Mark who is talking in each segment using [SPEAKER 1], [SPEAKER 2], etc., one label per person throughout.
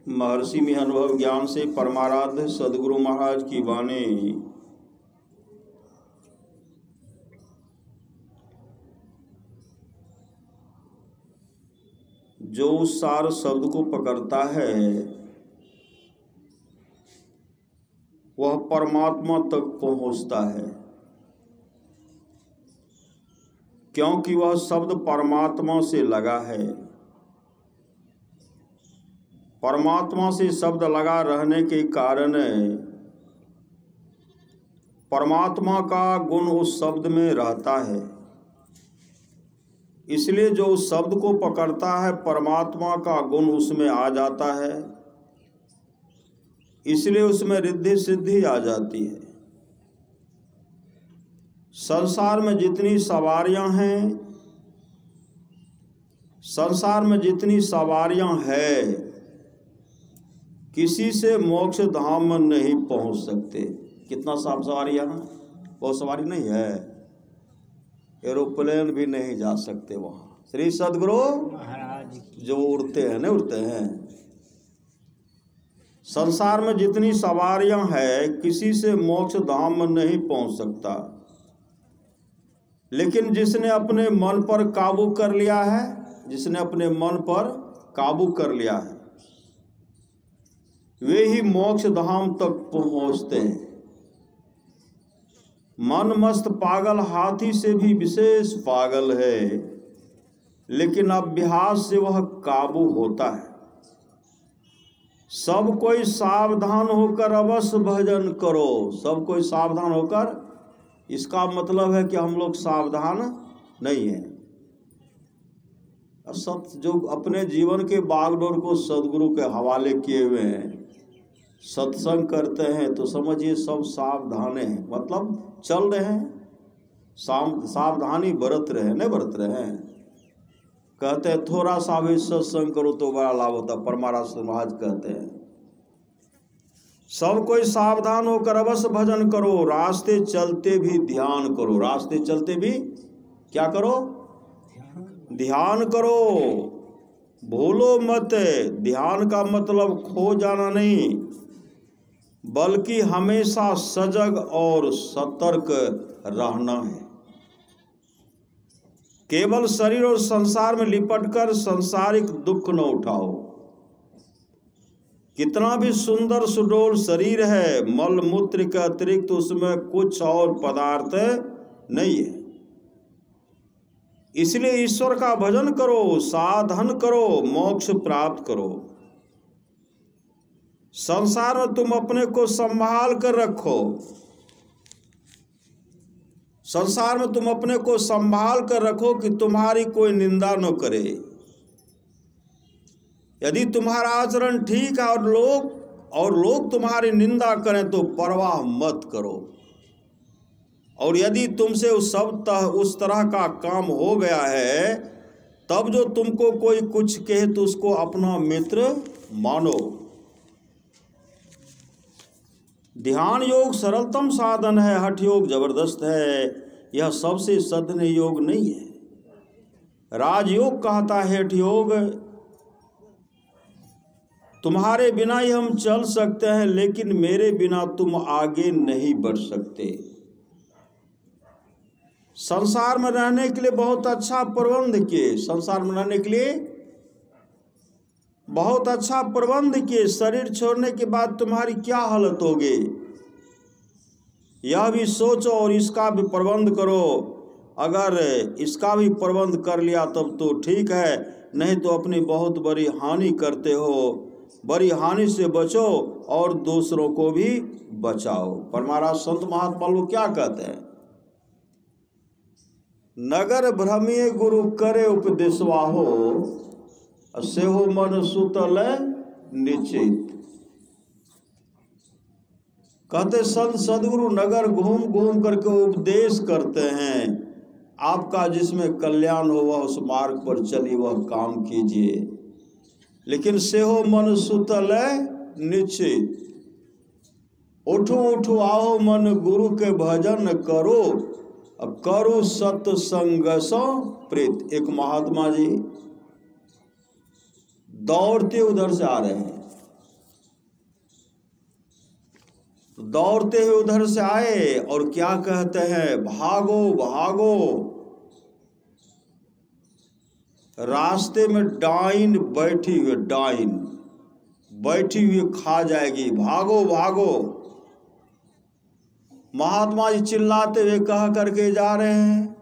[SPEAKER 1] महर्षि में अनुभव ज्ञान से परमाराध्य सदगुरु महाराज की वाणी। जो उस सार शब्द को पकड़ता है वह परमात्मा तक पहुंचता है, क्योंकि वह शब्द परमात्मा से लगा है। परमात्मा से शब्द लगा रहने के कारण परमात्मा का गुण उस शब्द में रहता है। इसलिए जो उस शब्द को पकड़ता है परमात्मा का गुण उसमें आ जाता है, इसलिए उसमें रिद्धि सिद्धि आ जाती है। संसार में जितनी सवारियां हैं, संसार में जितनी सवारियां हैं, किसी से मोक्ष धाम में नहीं पहुंच सकते। कितना साफ सवारियां हैं, वो सवारी नहीं है, एरोप्लेन भी नहीं जा सकते वहाँ। श्री सदगुरु महाराज जो उड़ते हैं ना, उड़ते हैं। संसार में जितनी सवारियां हैं किसी से मोक्ष धाम में नहीं पहुंच सकता, लेकिन जिसने अपने मन पर काबू कर लिया है, जिसने अपने मन पर काबू कर लिया है, वे ही मोक्ष धाम तक पहुंचते हैं। मन मस्त पागल हाथी से भी विशेष पागल है, लेकिन अभ्यास से वह काबू होता है। सब कोई सावधान होकर अवश्य भजन करो। सब कोई सावधान होकर, इसका मतलब है कि हम लोग सावधान नहीं हैं। जो अपने जीवन के बागडोर को सदगुरु के हवाले किए हुए हैं, सत्संग करते हैं, तो समझिए सब सावधान हैं, मतलब चल रहे हैं, सावधानी बरत रहे हैं, नहीं बरत रहे हैं। कहते हैं थोड़ा सा भी सत्संग करो तो बड़ा लाभ होता, परमाराज महाराज कहते हैं। सब कोई सावधान होकर अवश्य भजन करो, रास्ते चलते भी ध्यान करो। रास्ते चलते भी क्या करो? ध्यान करो। भूलो मत। ध्यान का मतलब खो जाना नहीं, बल्कि हमेशा सजग और सतर्क रहना है। केवल शरीर और संसार में लिपटकर सांसारिक दुख न उठाओ। कितना भी सुंदर सुडौल शरीर है, मल मूत्र के अतिरिक्त उसमें कुछ और पदार्थ नहीं है। इसलिए ईश्वर का भजन करो, साधन करो, मोक्ष प्राप्त करो। संसार में तुम अपने को संभाल कर रखो। संसार में तुम अपने को संभाल कर रखो कि तुम्हारी कोई निंदा न करे। यदि तुम्हारा आचरण ठीक है और लोग तुम्हारी निंदा करें तो परवाह मत करो। और यदि तुमसे उस तरह का काम हो गया है, तब जो तुमको कोई कुछ कहे तो उसको अपना मित्र मानो। ध्यान योग सरलतम साधन है, हठ योग जबरदस्त है। यह सबसे साधन योग नहीं है। राजयोग कहता है हठ योग। तुम्हारे बिना ही हम चल सकते हैं, लेकिन मेरे बिना तुम आगे नहीं बढ़ सकते। संसार में रहने के लिए बहुत अच्छा प्रबंध किए, संसार में रहने के लिए बहुत अच्छा प्रबंध किए। शरीर छोड़ने के बाद तुम्हारी क्या हालत होगी, यह भी सोचो और इसका भी प्रबंध करो। अगर इसका भी प्रबंध कर लिया तब तो ठीक है, नहीं तो अपनी बहुत बड़ी हानि करते हो। बड़ी हानि से बचो और दूसरों को भी बचाओ। परमाराज संत महात्मा लोग क्या कहते हैं? नगर भ्रमिये गुरु करे उपदेशवा हो, सेहो मन सुतल निश्चित। कहते संत सदगुरु नगर घूम घूम करके उपदेश करते हैं, आपका जिसमें कल्याण हो वह उस मार्ग पर चलिए, वह काम कीजिए। लेकिन सेहो मन सुतल निश्चित। उठो उठो आओ मन गुरु के भजन करो, अब करो सत्संग सो प्रीत। एक महात्मा जी दौड़ते उधर से आ रहे हैं, दौड़ते हुए उधर से आए और क्या कहते हैं, भागो भागो, रास्ते में डाइन बैठी हुई, डाइन बैठी हुई खा जाएगी, भागो भागो। महात्मा जी चिल्लाते हुए कह करके जा रहे हैं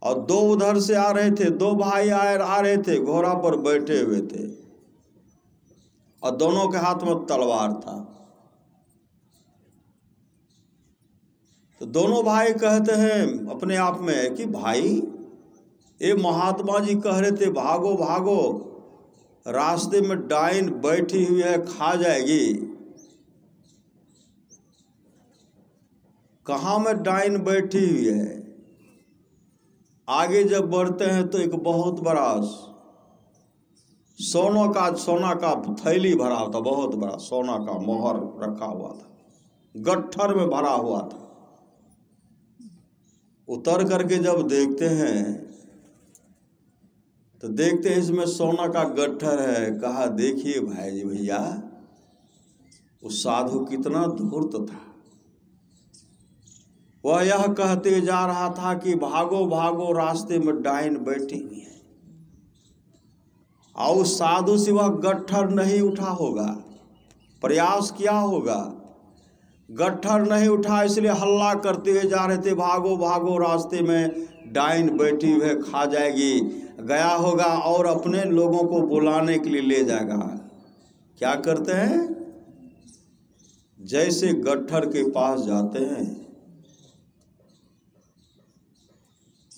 [SPEAKER 1] और दो उधर से आ रहे थे, दो भाई आ रहे थे, घोड़ा पर बैठे हुए थे और दोनों के हाथ में तलवार था। तो दोनों भाई कहते हैं अपने आप में कि भाई ये महात्मा जी कह रहे थे भागो भागो, रास्ते में डाइन बैठी हुई है, खा जाएगी। कहाँ में डाइन बैठी हुई है? आगे जब बढ़ते हैं तो एक बहुत बड़ा सोना का थैली भरा था, बहुत बड़ा सोना का मोहर रखा हुआ था, गट्ठर में भरा हुआ था। उतर करके जब देखते हैं तो देखते हैं इसमें सोना का गट्ठर है। कहा देखिए भाई जी भैया, उस साधु कितना धूर्त था। वह यह कहते जा रहा था कि भागो भागो, रास्ते में डाइन बैठी हुई है, और उस साधु से वह गट्ठर नहीं उठा होगा, प्रयास किया होगा, गट्ठर नहीं उठा, इसलिए हल्ला करते हुए जा रहे थे भागो भागो, रास्ते में डाइन बैठी हुई है, खा जाएगी। गया होगा और अपने लोगों को बुलाने के लिए ले जाएगा। क्या करते हैं, जैसे गट्ठर के पास जाते हैं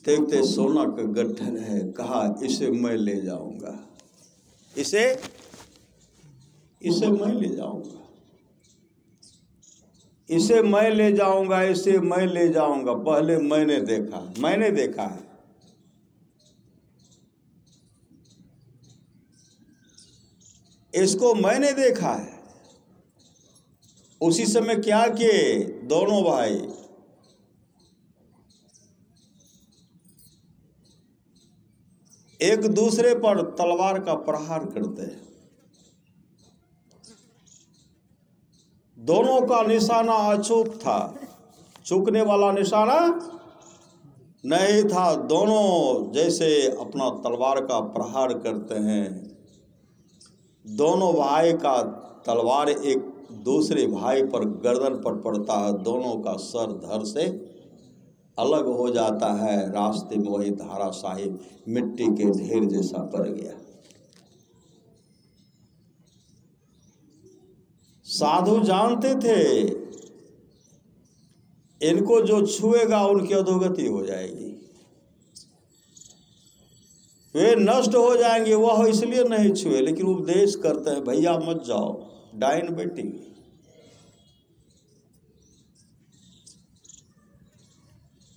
[SPEAKER 1] देखते सोना का गट्ठर है। कहा इसे मैं ले जाऊंगा, इसे मैं ले जाऊंगा, इसे मैं ले जाऊंगा, इसे मैं ले जाऊंगा। पहले मैंने देखा है। इसको मैंने देखा है। उसी समय क्या किए दोनों भाई, एक दूसरे पर तलवार का प्रहार करते हैं। दोनों का निशाना अचूक था, चूकने वाला निशाना नहीं था। दोनों जैसे अपना तलवार का प्रहार करते हैं, दोनों भाई का तलवार एक दूसरे भाई पर गर्दन पर पड़ता है, दोनों का सर धड़ से अलग हो जाता है। रास्ते में वही धाराशाही मिट्टी के ढेर जैसा पड़ गया। साधु जानते थे इनको जो छुएगा उनकी अधोगति हो जाएगी, वे नष्ट हो जाएंगे। वह इसलिए नहीं छुए, लेकिन उपदेश करते हैं भैया मत जाओ, डाइन बेटी।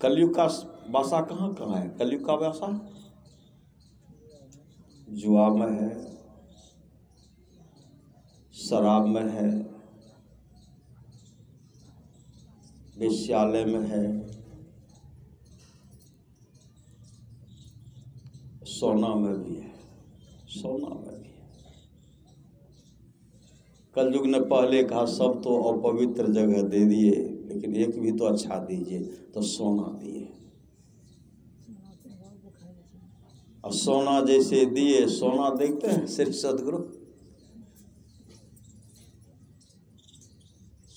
[SPEAKER 1] कलयुग का बासा कहाँ कहाँ है? कलयुग का बासा जुआ में है, शराब में है, वेश्यालय में है, सोना में भी है, सोना में भी है। कलयुग ने पहले कहा सब तो अपवित्र जगह दे दिए, लेकिन एक भी तो अच्छा दीजिए, तो सोना दिए। अब सोना जैसे दिए, सोना देखते हैं श्री सदगुरु,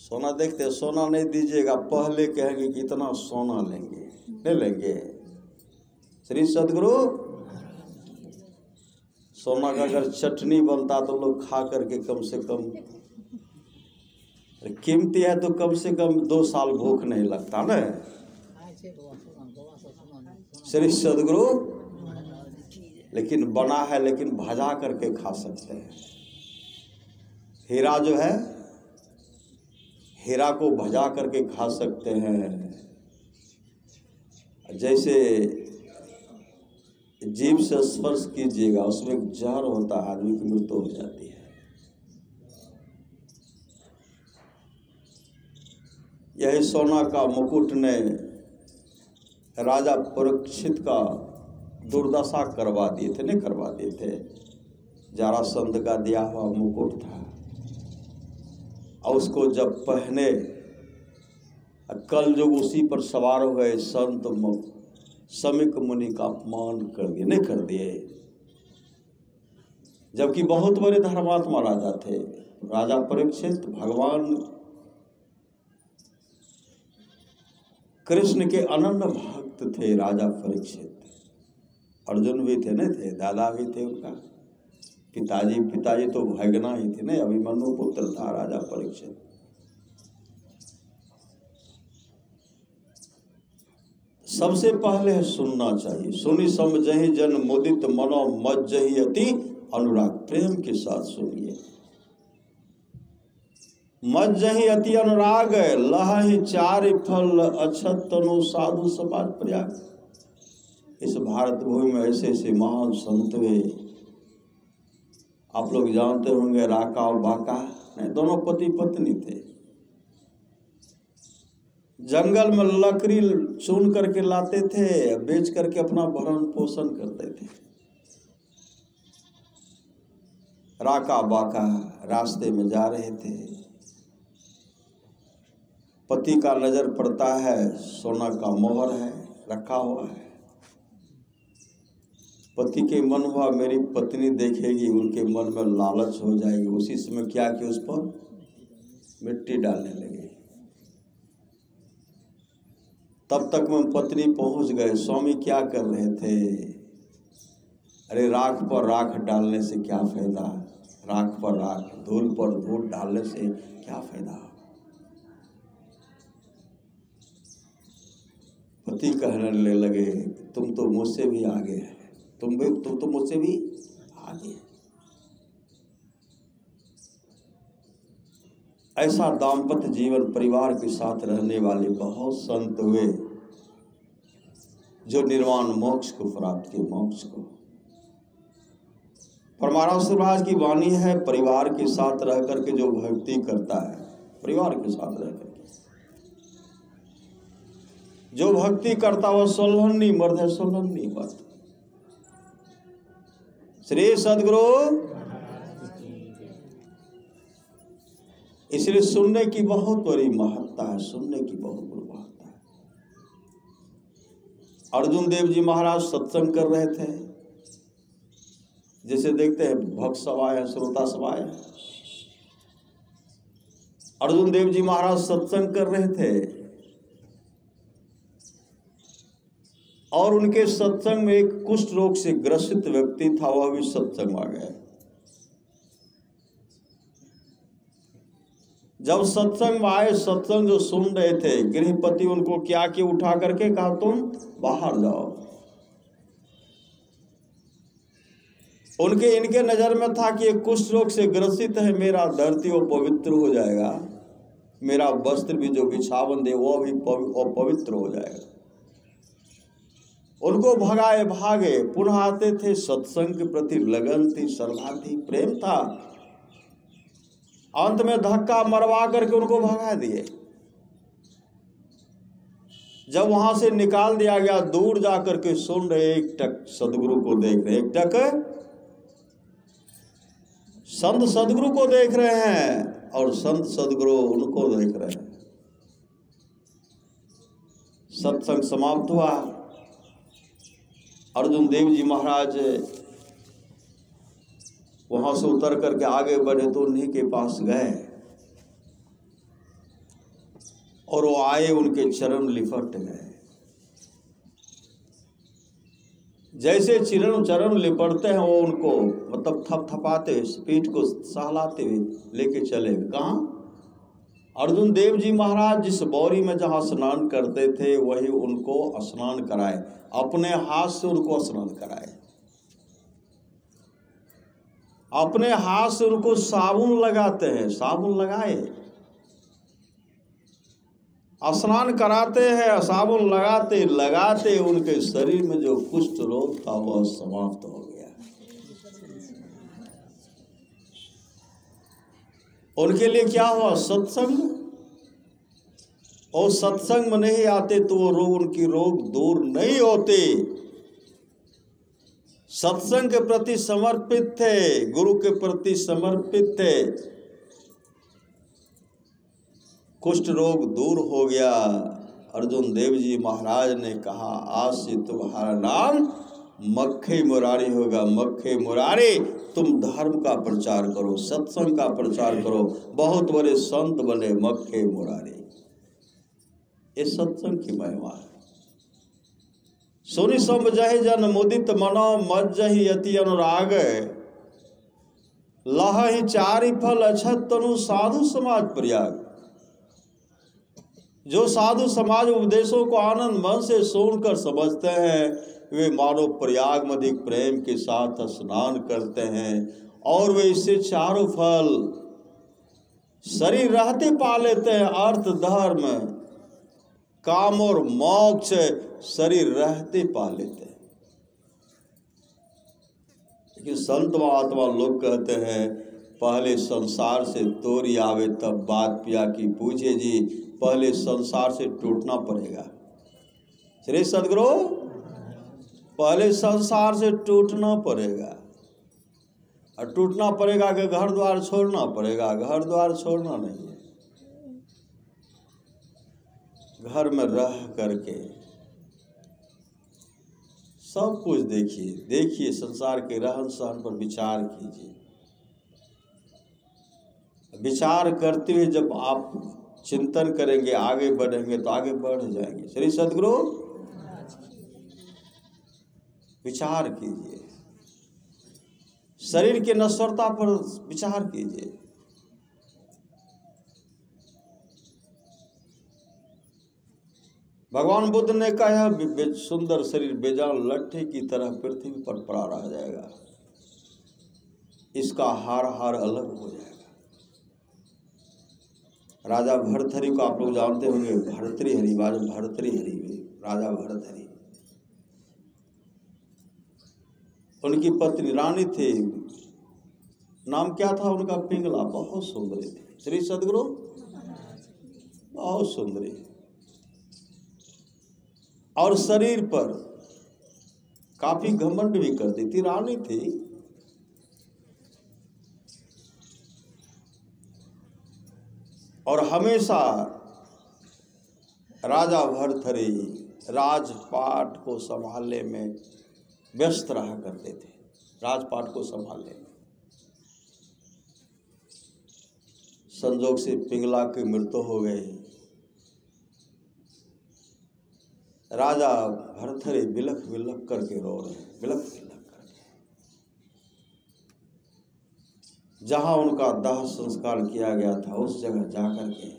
[SPEAKER 1] सोना देखते हैं। सोना नहीं दीजिएगा, पहले कहेंगे कि इतना सोना लेंगे, ले लेंगे। श्री सदगुरु, सोना का अगर चटनी बनता तो लोग खा करके कम से कम, कीमती है तो कम से कम 2 साल भूख नहीं लगता ना। श्री सदगुरु, लेकिन बना है, लेकिन भजा करके खा सकते हैं। हीरा जो है, हीरा को भजा करके खा सकते हैं। जैसे जीभ से स्पर्श कीजिएगा, उसमें जहर होता है, आदमी की मृत्यु हो जाती है। यही सोना का मुकुट ने राजा परीक्षित का दुर्दशा करवा दिए थे, नहीं करवा दिए थे। जरासंध का दिया हुआ मुकुट था, और उसको जब पहने, कल जो उसी पर सवार हो गए संत समिक मुनि का अपमान कर दिए, नहीं कर दिए, जबकि बहुत बड़े धर्मात्मा राजा थे। राजा परीक्षित भगवान कृष्ण के अनन्य भक्त थे। राजा परीक्षित, अर्जुन भी थे, नहीं थे, दादा भी थे उनका, पिताजी तो भगना ही थे, नहीं, अभिमन्यु पुत्र था राजा परीक्षित। सबसे पहले है सुनना चाहिए। सुनी समझहि जन मुदित मनो मज्जहि अति अनुराग, प्रेम के साथ सुनिए। मज्जहि अति अनुराग लहहि चारि फल अक्षत तनु साधु समाज प्रयाग। इस भारत भूमि में ऐसे ऐसे महान संत हुए, आप लोग जानते होंगे, राका और बाका, नहीं, दोनों पति पत्नी थे। जंगल में लकड़ी चुन करके लाते थे, बेच करके अपना भरण पोषण करते थे। राका बाका रास्ते में जा रहे थे, पति का नजर पड़ता है, सोना का मोहर है रखा हुआ है। पति के मन हुआ मेरी पत्नी देखेगी, उनके मन में लालच हो जाएगी। उसी समय क्या कि उस पर मिट्टी डालने लगे। तब तक में पत्नी पहुंच गए। स्वामी क्या कर रहे थे? अरे राख पर राख डालने से क्या फायदा, राख पर राख, धूल पर धूल डालने से क्या फायदा। पति कहने लगे तुम तो मुझसे भी आगे है, तुम तो मुझसे भी आगे। ऐसा दाम्पत्य जीवन परिवार के साथ रहने वाले बहुत संत हुए जो निर्वाण मोक्ष को प्राप्त किए। मोक्ष को परमाराम महाराज की वाणी है, परिवार के साथ रह करके जो भक्ति करता है, परिवार के साथ रह करके जो भक्ति करता वह सोलहनी मर्द है, सोलहनी मर्द। श्री सद्गुरु। इसलिए सुनने की बहुत बड़ी महत्ता है, सुनने की बहुत बड़ी महत्ता है। अर्जुन देव जी महाराज सत्संग कर रहे थे, जैसे देखते हैं भक्त सभाएं हैं, श्रोता सभाएं हैं। अर्जुन देव जी महाराज सत्संग कर रहे थे और उनके सत्संग में एक कुष्ठ रोग से ग्रसित व्यक्ति था, वह भी सत्संग आ गया। जब सत्संग में आए, सत्संग जो सुन रहे थे, गृहपति उनको क्या कि उठा करके कहा तुम बाहर जाओ। इनके नजर में था कि ये कुष्ठ रोग से ग्रसित है, मेरा धरती वो पवित्र हो जाएगा, मेरा वस्त्र भी जो बिछावन दे वो भी पवित्र हो जाएगा। उनको भगाए भागे, पुनः आते थे। सत्संग के प्रति लगन थी, श्रद्धा थी, प्रेम था। अंत में धक्का मरवा करके उनको भगा दिए। जब वहां से निकाल दिया गया, दूर जाकर के सुन रहे, एक टक सदगुरु को देख रहे, एक टक संत सदगुरु को देख रहे हैं और संत सदगुरु उनको देख रहे हैं। सत्संग समाप्त हुआ। अर्जुन देव जी महाराज वहां से उतर करके आगे बढ़े तो उन्हीं के पास गए और वो आए, उनके चरण लिपट गए। जैसे चरण लिपटते हैं वो उनको मतलब थपथपाते हुए, पीठ को सहलाते हुए लेके चले। कहाँ? अर्जुन देव जी महाराज जिस बौरी में जहाँ स्नान करते थे वही उनको स्नान कराए, अपने हाथ से उनको स्नान कराए, अपने हाथ से उनको साबुन लगाते हैं, साबुन लगाए, स्नान कराते हैं, साबुन लगाते लगाते उनके शरीर में जो कुष्ठ रोग था वह समाप्त हो गया। उनके लिए क्या हुआ? सत्संग। और सत्संग में नहीं आते तो वो रोग, उनकी रोग दूर नहीं होते। सत्संग के प्रति समर्पित थे, गुरु के प्रति समर्पित थे। कुष्ठ रोग दूर हो गया। अर्जुन देव जी महाराज ने कहा, आज से तुम्हारा नाम मक्खे मुरारी होगा। मक्खे मुरारी, तुम धर्म का प्रचार करो, सत्संग का प्रचार करो, बहुत बड़े संत बने मक्खे मुरारी। ये सत्संग की महिमा है। सुनि समझहि जन मुदित मनो, मज्जहि अति अनुराग, लहहि चारि फल अछत तनु, साधु समाज प्रयाग। जो साधु समाज उपदेशों को आनंद मन से सुनकर समझते हैं, वे मानो प्रयाग में अधिक प्रेम के साथ स्नान करते हैं और वे इससे चारों फल शरीर रहते पा लेते हैं। अर्थ, धर्म, काम और मोक्ष शरीर रहते पा लेते हैं। लेकिन संत महात्मा लोग कहते हैं, पहले संसार से तोरी आवे तब बात पिया की पूछे जी। पहले संसार से टूटना पड़ेगा। श्री सदगुरु, पहले संसार से टूटना पड़ेगा। और टूटना पड़ेगा कि घर द्वार छोड़ना पड़ेगा? घर द्वार छोड़ना नहीं है, घर में रह करके सब कुछ देखिए। देखिए संसार के रहन सहन पर विचार कीजिए। विचार करते हुए जब आप चिंतन करेंगे, आगे बढ़ेंगे तो आगे बढ़ जाएंगे। श्री सदगुरु, विचार कीजिए, शरीर के नश्वरता पर विचार कीजिए। भगवान बुद्ध ने कहा, सुंदर शरीर बेजान लट्ठे की तरह पृथ्वी पर पड़ा रह जाएगा, इसका हार हार अलग हो जाएगा। राजा भर्तहरि को आप लोग जानते होंगे, भर्तृहरि, भर्तृहरि, राजा भर्तहरि। उनकी पत्नी रानी थी, नाम क्या था उनका? पिंगला। बहुत सुंदरी थी। श्री सदगुरु, बहुत सुंदरी। और शरीर पर काफी घमंड भी करती थी। रानी थी, और हमेशा राजा भर्तहरि राजपाट को संभालने में व्यस्त रहा करते थे। राजपाट को संभालने में संजोग से पिंगला की मृत्यु हो गई। राजा भर्तहरि बिलख बिलख करके रो रहे, बिलख बिलख करके। जहां उनका दाह संस्कार किया गया था उस जगह जाकर के,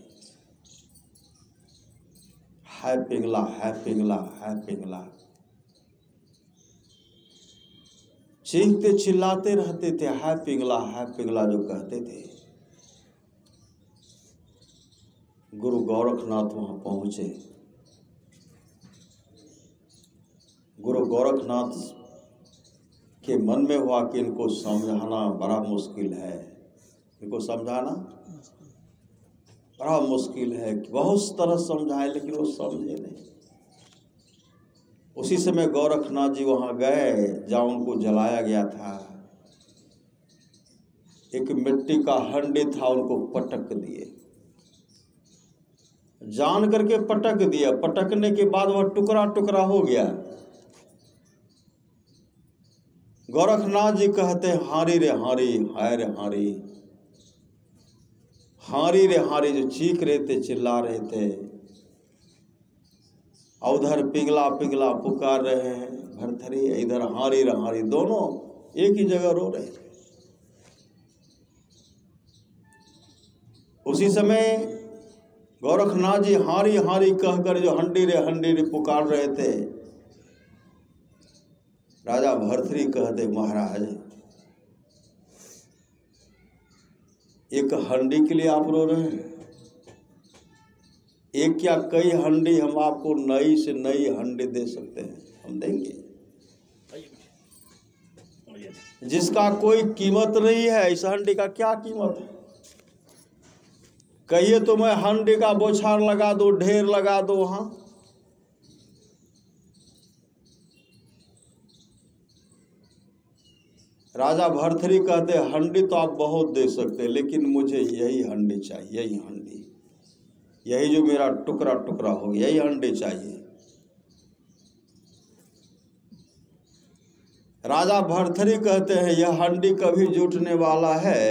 [SPEAKER 1] है पिंगला, है पिंगला, है पिंगला, चीखते चिल्लाते रहते थे। है पिंगला, है पिंगला जो कहते थे। गुरु गोरखनाथ वहां पहुंचे। गुरु गोरखनाथ के मन में हुआ कि इनको समझाना बड़ा मुश्किल है, इनको समझाना बड़ा मुश्किल है। बहुत तरह समझाए लेकिन वो समझे नहीं। उसी समय गोरखनाथ जी वहां गए जहाँ उनको जलाया गया था। एक मिट्टी का हंडी था, उनको पटक दिए, जान करके पटक दिया। पटकने के बाद वह टुकड़ा टुकड़ा हो गया। गोरखनाथ जी कहते, हारी रे हारी, हाय रे हारी, हारी रे हारी, जो चीख रहे थे, चिल्ला रहे थे। उधर पिंगला पिंगला पुकार रहे हैं भर्तहरि, इधर हारी रे हारी, दोनों एक ही जगह रो रहे थे। उसी समय गोरखनाथ जी हारी हारी कहकर जो हंडी रे पुकार रहे थे। राजा भर्तहरि कहते, महाराज एक हंडी के लिए आप रो रहे हैं? एक क्या कई हंडी हम आपको नई से नई हंडी दे सकते हैं, हम देंगे, जिसका कोई कीमत नहीं है। इस हंडी का क्या कीमत है? कहिए तो मैं हंडी का बौछार लगा दो, ढेर लगा दो वहां। राजा भर्तहरि कहते, हंडी तो आप बहुत दे सकते हैं, लेकिन मुझे यही हंडी चाहिए, यही हंडी। यही जो मेरा टुकड़ा टुकड़ा हो, यही हंडी चाहिए। राजा भर्तृहरि कहते हैं यह हंडी कभी जुटने वाला है।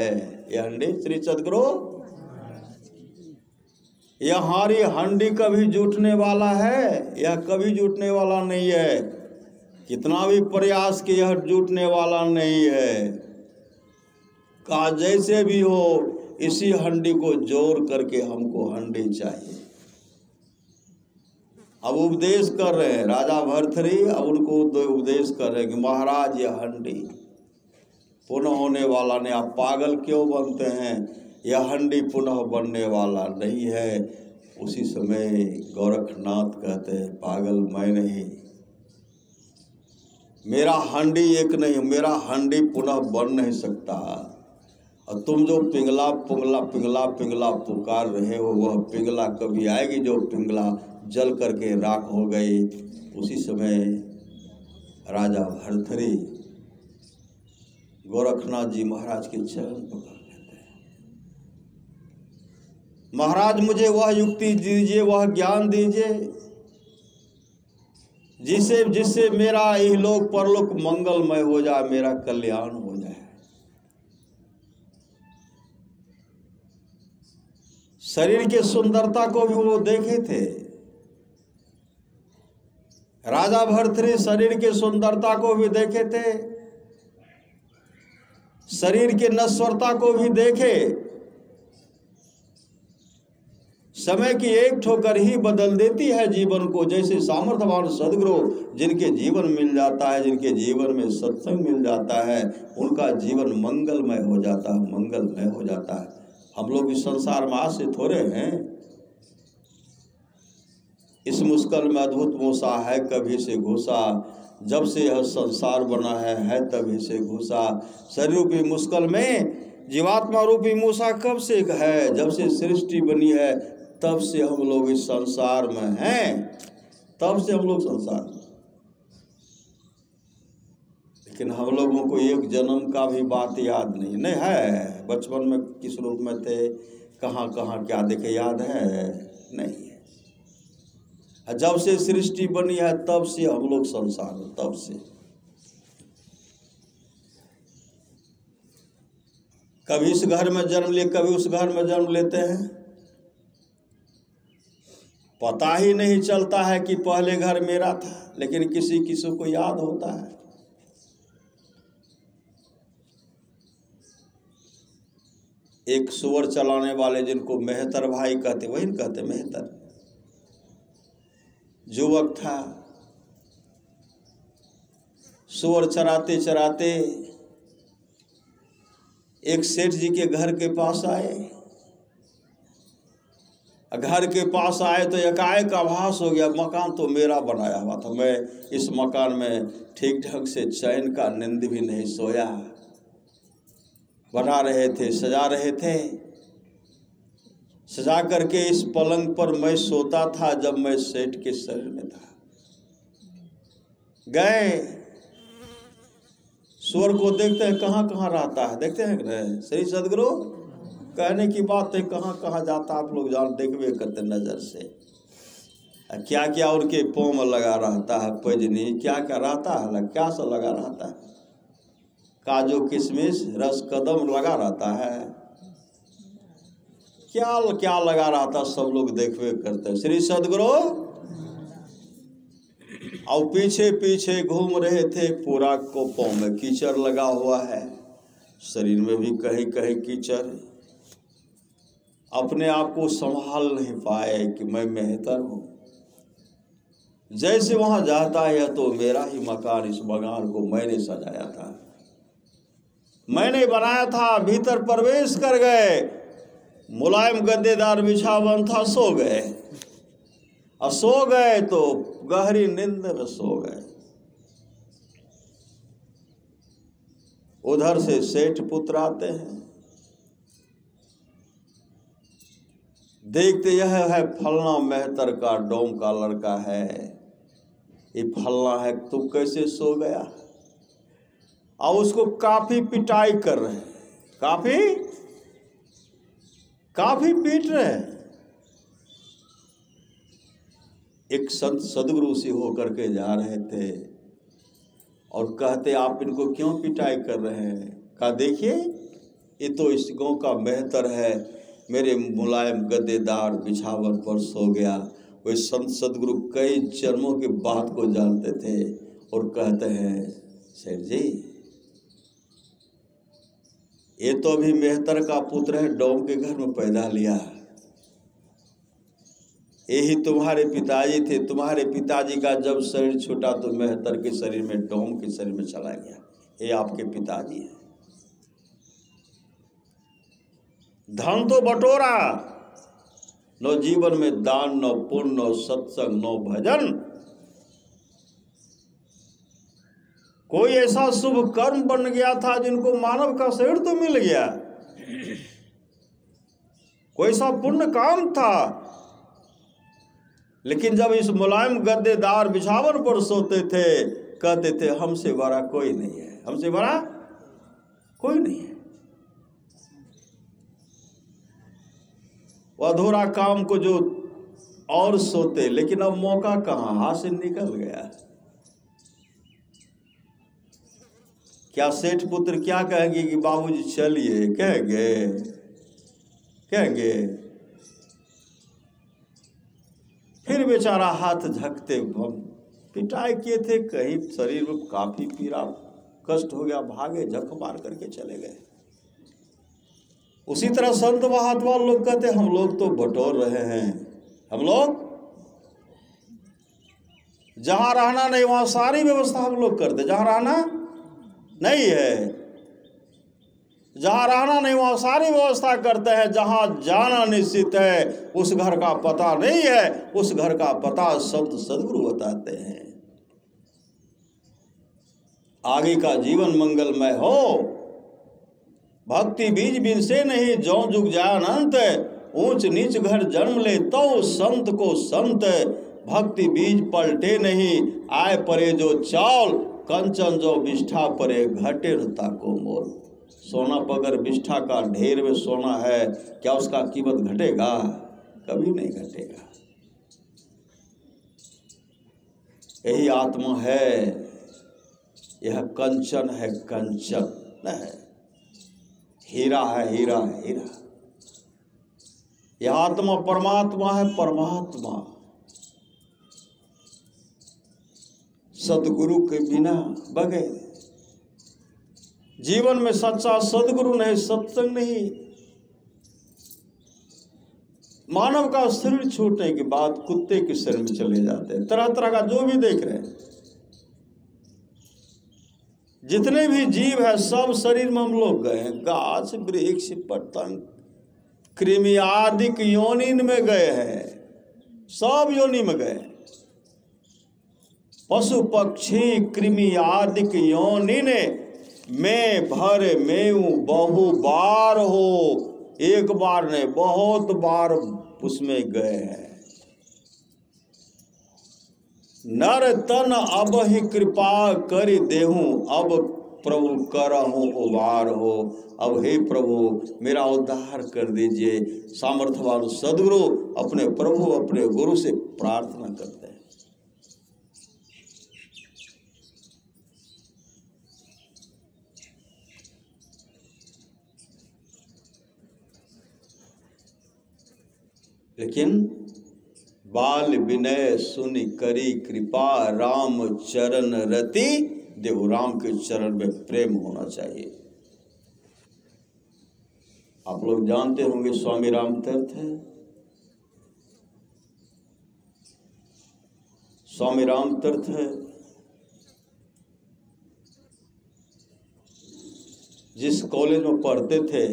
[SPEAKER 1] यह हंडी श्री सद्गुरु, यह हमारी हंडी कभी जुटने वाला है, यह कभी जुटने वाला नहीं है। कितना भी प्रयास कि यह जुटने वाला नहीं है। कहा जैसे भी हो इसी हंडी को जोड़ करके हमको हंडी चाहिए। अब उपदेश कर रहे हैं राजा भर्तृहरि, अब उनको उपदेश कर रहे हैं कि महाराज यह हंडी पुनः होने वाला नहीं। आप पागल क्यों बनते हैं, यह हंडी पुनः बनने वाला नहीं है। उसी समय गोरखनाथ कहते हैं पागल मैं नहीं, मेरा हंडी एक नहीं, मेरा हंडी पुनः बन नहीं सकता। और तुम जो पिंगला पुंगला पिंगला पिंगला पुकार रहे हो, वह पिंगला कभी आएगी जो पिंगला जल करके राख हो गई। उसी समय राजा भर्तृहरि गोरखनाथ जी महाराज के चरण पकड़ लेते हैं। महाराज मुझे वह युक्ति दीजिए, वह ज्ञान दीजिए जिससे मेरा इहलोक परलोक मंगलमय हो जाए, मेरा कल्याण हो जाए। शरीर की सुंदरता को भी वो देखे थे। राजा भर्तृहरि शरीर की सुंदरता को भी देखे थे, शरीर की नश्वरता को भी देखे। समय की एक ठोकर ही बदल देती है जीवन को। जैसे सामर्थ्यवान सद्गुरु जिनके जीवन मिल जाता है, जिनके जीवन में सत्संग मिल जाता है, उनका जीवन मंगलमय हो जाता है, मंगलमय हो जाता है। हम लोग इस संसार में आज से थोड़े हैं। इस मुश्किल में अद्भुत मूसा है कभी से घुसा, जब से यह संसार बना है तभी से घुसा। शरीर रूपी मुश्किल में जीवात्मा रूपी मूसा कब से है, जब से सृष्टि बनी है तब से हम लोग इस संसार में हैं, तब से हम लोग संसार में। लेकिन हम लोगों को एक जन्म का भी बात याद नहीं है। बचपन में किस रूप में थे, कहाँ कहाँ क्या देखे, याद है? नहीं है। जब से सृष्टि बनी है तब से हम लोग संसार में, तब से। कभी इस घर में जन्म लिए, कभी उस घर में जन्म लेते हैं, पता ही नहीं चलता है कि पहले घर मेरा था। लेकिन किसी किसी को याद होता है। एक सुअर चलाने वाले जिनको मेहतर भाई कहते, वही कहते मेहतर, युवक था। सुअर चराते चराते एक सेठ जी के घर के पास आए। घर के पास आए तो एकाएक आभास हो गया, मकान तो मेरा बनाया हुआ था, मैं इस मकान में ठीक ढंग से चैन का नींद भी नहीं सोया। बना रहे थे, सजा रहे थे, सजा करके इस पलंग पर मैं सोता था जब मैं सेठ के शरीर में था। गए, सुअर को देखते हैं कहाँ कहाँ रहता है, देखते हैं श्री सद्गुरु कहने की बात है, कहाँ कहाँ जाता आप लोग जान देखवे करते नजर से। क्या क्या उनके पाँव में लगा रहता है, पैजनी क्या क्या रहता है, क्या सा लगा रहता है, काजू किशमिश रस कदम लगा रहता है, क्या क्या लगा रहता, सब लोग देखवे करते हैं। श्री सद्गुरु और पीछे पीछे घूम रहे थे। पूरा को पाँव में कीचड़ लगा हुआ है, शरीर में भी कहीं कहीं कीचड़। अपने आप को संभाल नहीं पाए कि मैं मेहतर हूँ। जैसे वहां जाता है तो मेरा ही मकान, इस मकान को मैंने सजाया था, मैंने बनाया था। भीतर प्रवेश कर गए, मुलायम गद्देदार बिछावन था, सो गए। और सो गए तो गहरी नींद में सो गए। उधर से सेठ पुत्र आते हैं, देखते यह है फलना मेहतर का डोम का लड़का है, ये फलना है, तू कैसे सो गया। और उसको काफी पिटाई कर रहे हैं, काफी पीट रहे हैं। एक संत सदगुरु से होकर के जा रहे थे और कहते आप इनको क्यों पिटाई कर रहे हैं? कहा देखिए ये तो इस गाँव का मेहतर है, मेरे मुलायम गद्देदार बिछावन पर सो गया। वे संत सदगुरु कई जन्मों की बात को जानते थे और कहते हैं सेठ जी ये तो अभी मेहतर का पुत्र है, डोम के घर में पैदा लिया, यही तुम्हारे पिताजी थे, तुम्हारे पिताजी का जब शरीर छूटा तो मेहतर के शरीर में, डोम के शरीर में चला गया, ये आपके पिताजी हैं। धन तो बटोरा, न जीवन में दान, न पुण्य, न सत्संग, न भजन, कोई ऐसा शुभ कर्म बन गया था जिनको मानव का शरीर तो मिल गया, कोई सा पुण्य काम था, लेकिन जब इस मुलायम गद्देदार बिछावन पर सोते थे कहते थे हमसे बड़ा कोई नहीं है, हमसे बड़ा कोई नहीं है। वो अधूरा काम को जो और सोते, लेकिन अब मौका कहाँ, हाथ से निकल गया। क्या सेठ पुत्र क्या कहेंगे कि बाबूजी चलिए, कहेंगे फिर बेचारा हाथ झकते, पिटाई किए थे, कहीं शरीर में काफी पीड़ा कष्ट हो गया, भागे, झक मार करके चले गए। उसी तरह संत महात्मा लोग कहते हम लोग तो बटोर रहे हैं, हम लोग जहां रहना नहीं वहां सारी व्यवस्था हम लोग करते, जहां रहना नहीं है, जहां रहना नहीं वहां सारी व्यवस्था करते हैं, जहां जाना निश्चित है उस घर का पता नहीं है, उस घर का पता संत सदगुरु बताते हैं। आगे का जीवन मंगलमय हो, भक्ति बीज बिन से नहीं, जो जुग जाय अनंत, ऊंच नीच घर जन्म ले तो संत को संत, भक्ति बीज पलटे नहीं, आय परे जो चावल, कंचन जो बिष्ठा परे, घटे रता को मोल। सोना पगर बिष्ठा का ढेर में सोना है, क्या उसका कीमत घटेगा? कभी नहीं घटेगा। यही आत्मा है, यह कंचन है, कंचन है, हीरा है, हीरा है, हीरा। यह आत्मा परमात्मा है, परमात्मा। सदगुरु के बिना बगैर जीवन में सच्चा सदगुरु नहीं, सत्संग नहीं। मानव का शरीर छूटने के बाद कुत्ते के शरीर में चले जाते हैं, तरह तरह का जो भी देख रहे हैं, जितने भी जीव है सब शरीर में हम लोग गए हैं, गाछ वृक्ष पतंग कृमि आदि योनि में गए हैं, सब योनि में गए, पशु पक्षी कृमि आदि योनि में भर में बहु बार हो, एक बार नहीं बहुत बार उसमें गए हैं। नर तन अब ही कृपा कर देहूं, अब प्रभु करहूं उबार हो। अब हे प्रभु मेरा उद्धार कर दीजिए। सामर्थ्यवान सदगुरु अपने प्रभु अपने गुरु से प्रार्थना करते हैं। लेकिन बाल विनय सुनि करी कृपा, राम चरण रति देव। राम के चरण में प्रेम होना चाहिए। आप लोग जानते होंगे स्वामी राम तीर्थ है। स्वामी राम तीर्थ है जिस कॉलेज में पढ़ते थे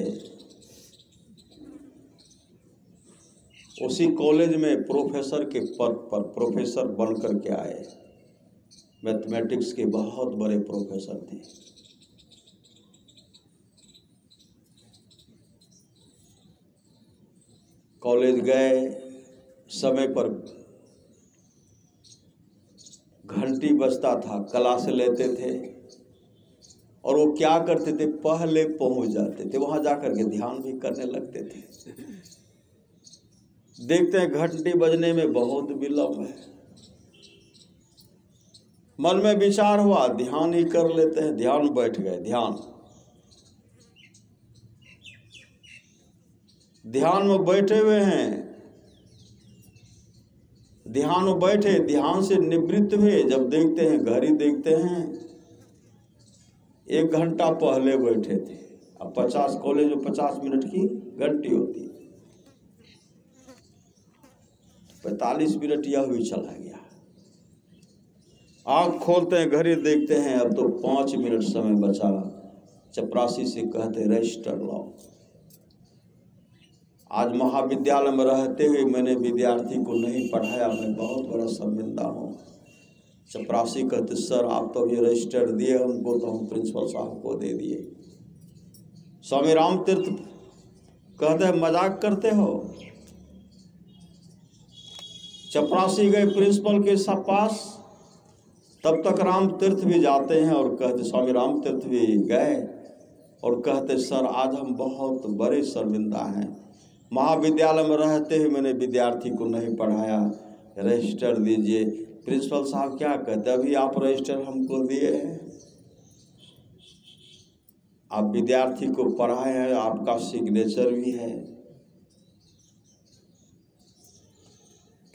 [SPEAKER 1] उसी कॉलेज में प्रोफेसर के पद पर प्रोफेसर बनकर के आए। मैथमेटिक्स के बहुत बड़े प्रोफेसर थे। कॉलेज गए, समय पर घंटी बजता था, क्लास लेते थे और वो क्या करते थे, पहले पहुंच जाते थे, वहां जाकर के ध्यान भी करने लगते थे। देखते हैं घंटी बजने में बहुत विलम्ब है, मन में विचार हुआ, ध्यान ही कर लेते हैं, ध्यान बैठ गए। ध्यान में बैठे हुए हैं, ध्यान में बैठे, ध्यान से निवृत्त हुए, जब देखते हैं घड़ी देखते हैं 1 घंटा पहले बैठे थे। अब 50 कॉलेज में 50 मिनट की घंटी होती है, 45 मिनट यह भी चला गया। आँख खोलते हैं, घड़ी देखते हैं, अब तो 5 मिनट समय बचा। चपरासी से कहते रजिस्टर लाओ। आज महाविद्यालय में रहते हुए मैंने विद्यार्थी को नहीं पढ़ाया, मैं बहुत बड़ा शर्मिंदा हूँ। चपरासी कहते सर आप तो ये रजिस्टर दिए हमको, तो हम प्रिंसिपल साहब को दे दिए। स्वामी राम तीर्थ कहते हैं मजाक करते हो। चपरासी गए प्रिंसिपल के पास, तब तक राम तीर्थ भी जाते हैं और कहते, स्वामी राम तीर्थ भी गए और कहते सर आज हम बहुत बड़े शर्मिंदा हैं, महाविद्यालय में रहते हुए मैंने विद्यार्थी को नहीं पढ़ाया, रजिस्टर दीजिए। प्रिंसिपल साहब क्या कहते, अभी आप रजिस्टर हमको दिए हैं, आप विद्यार्थी को पढ़ाए हैं, आपका सिग्नेचर भी है।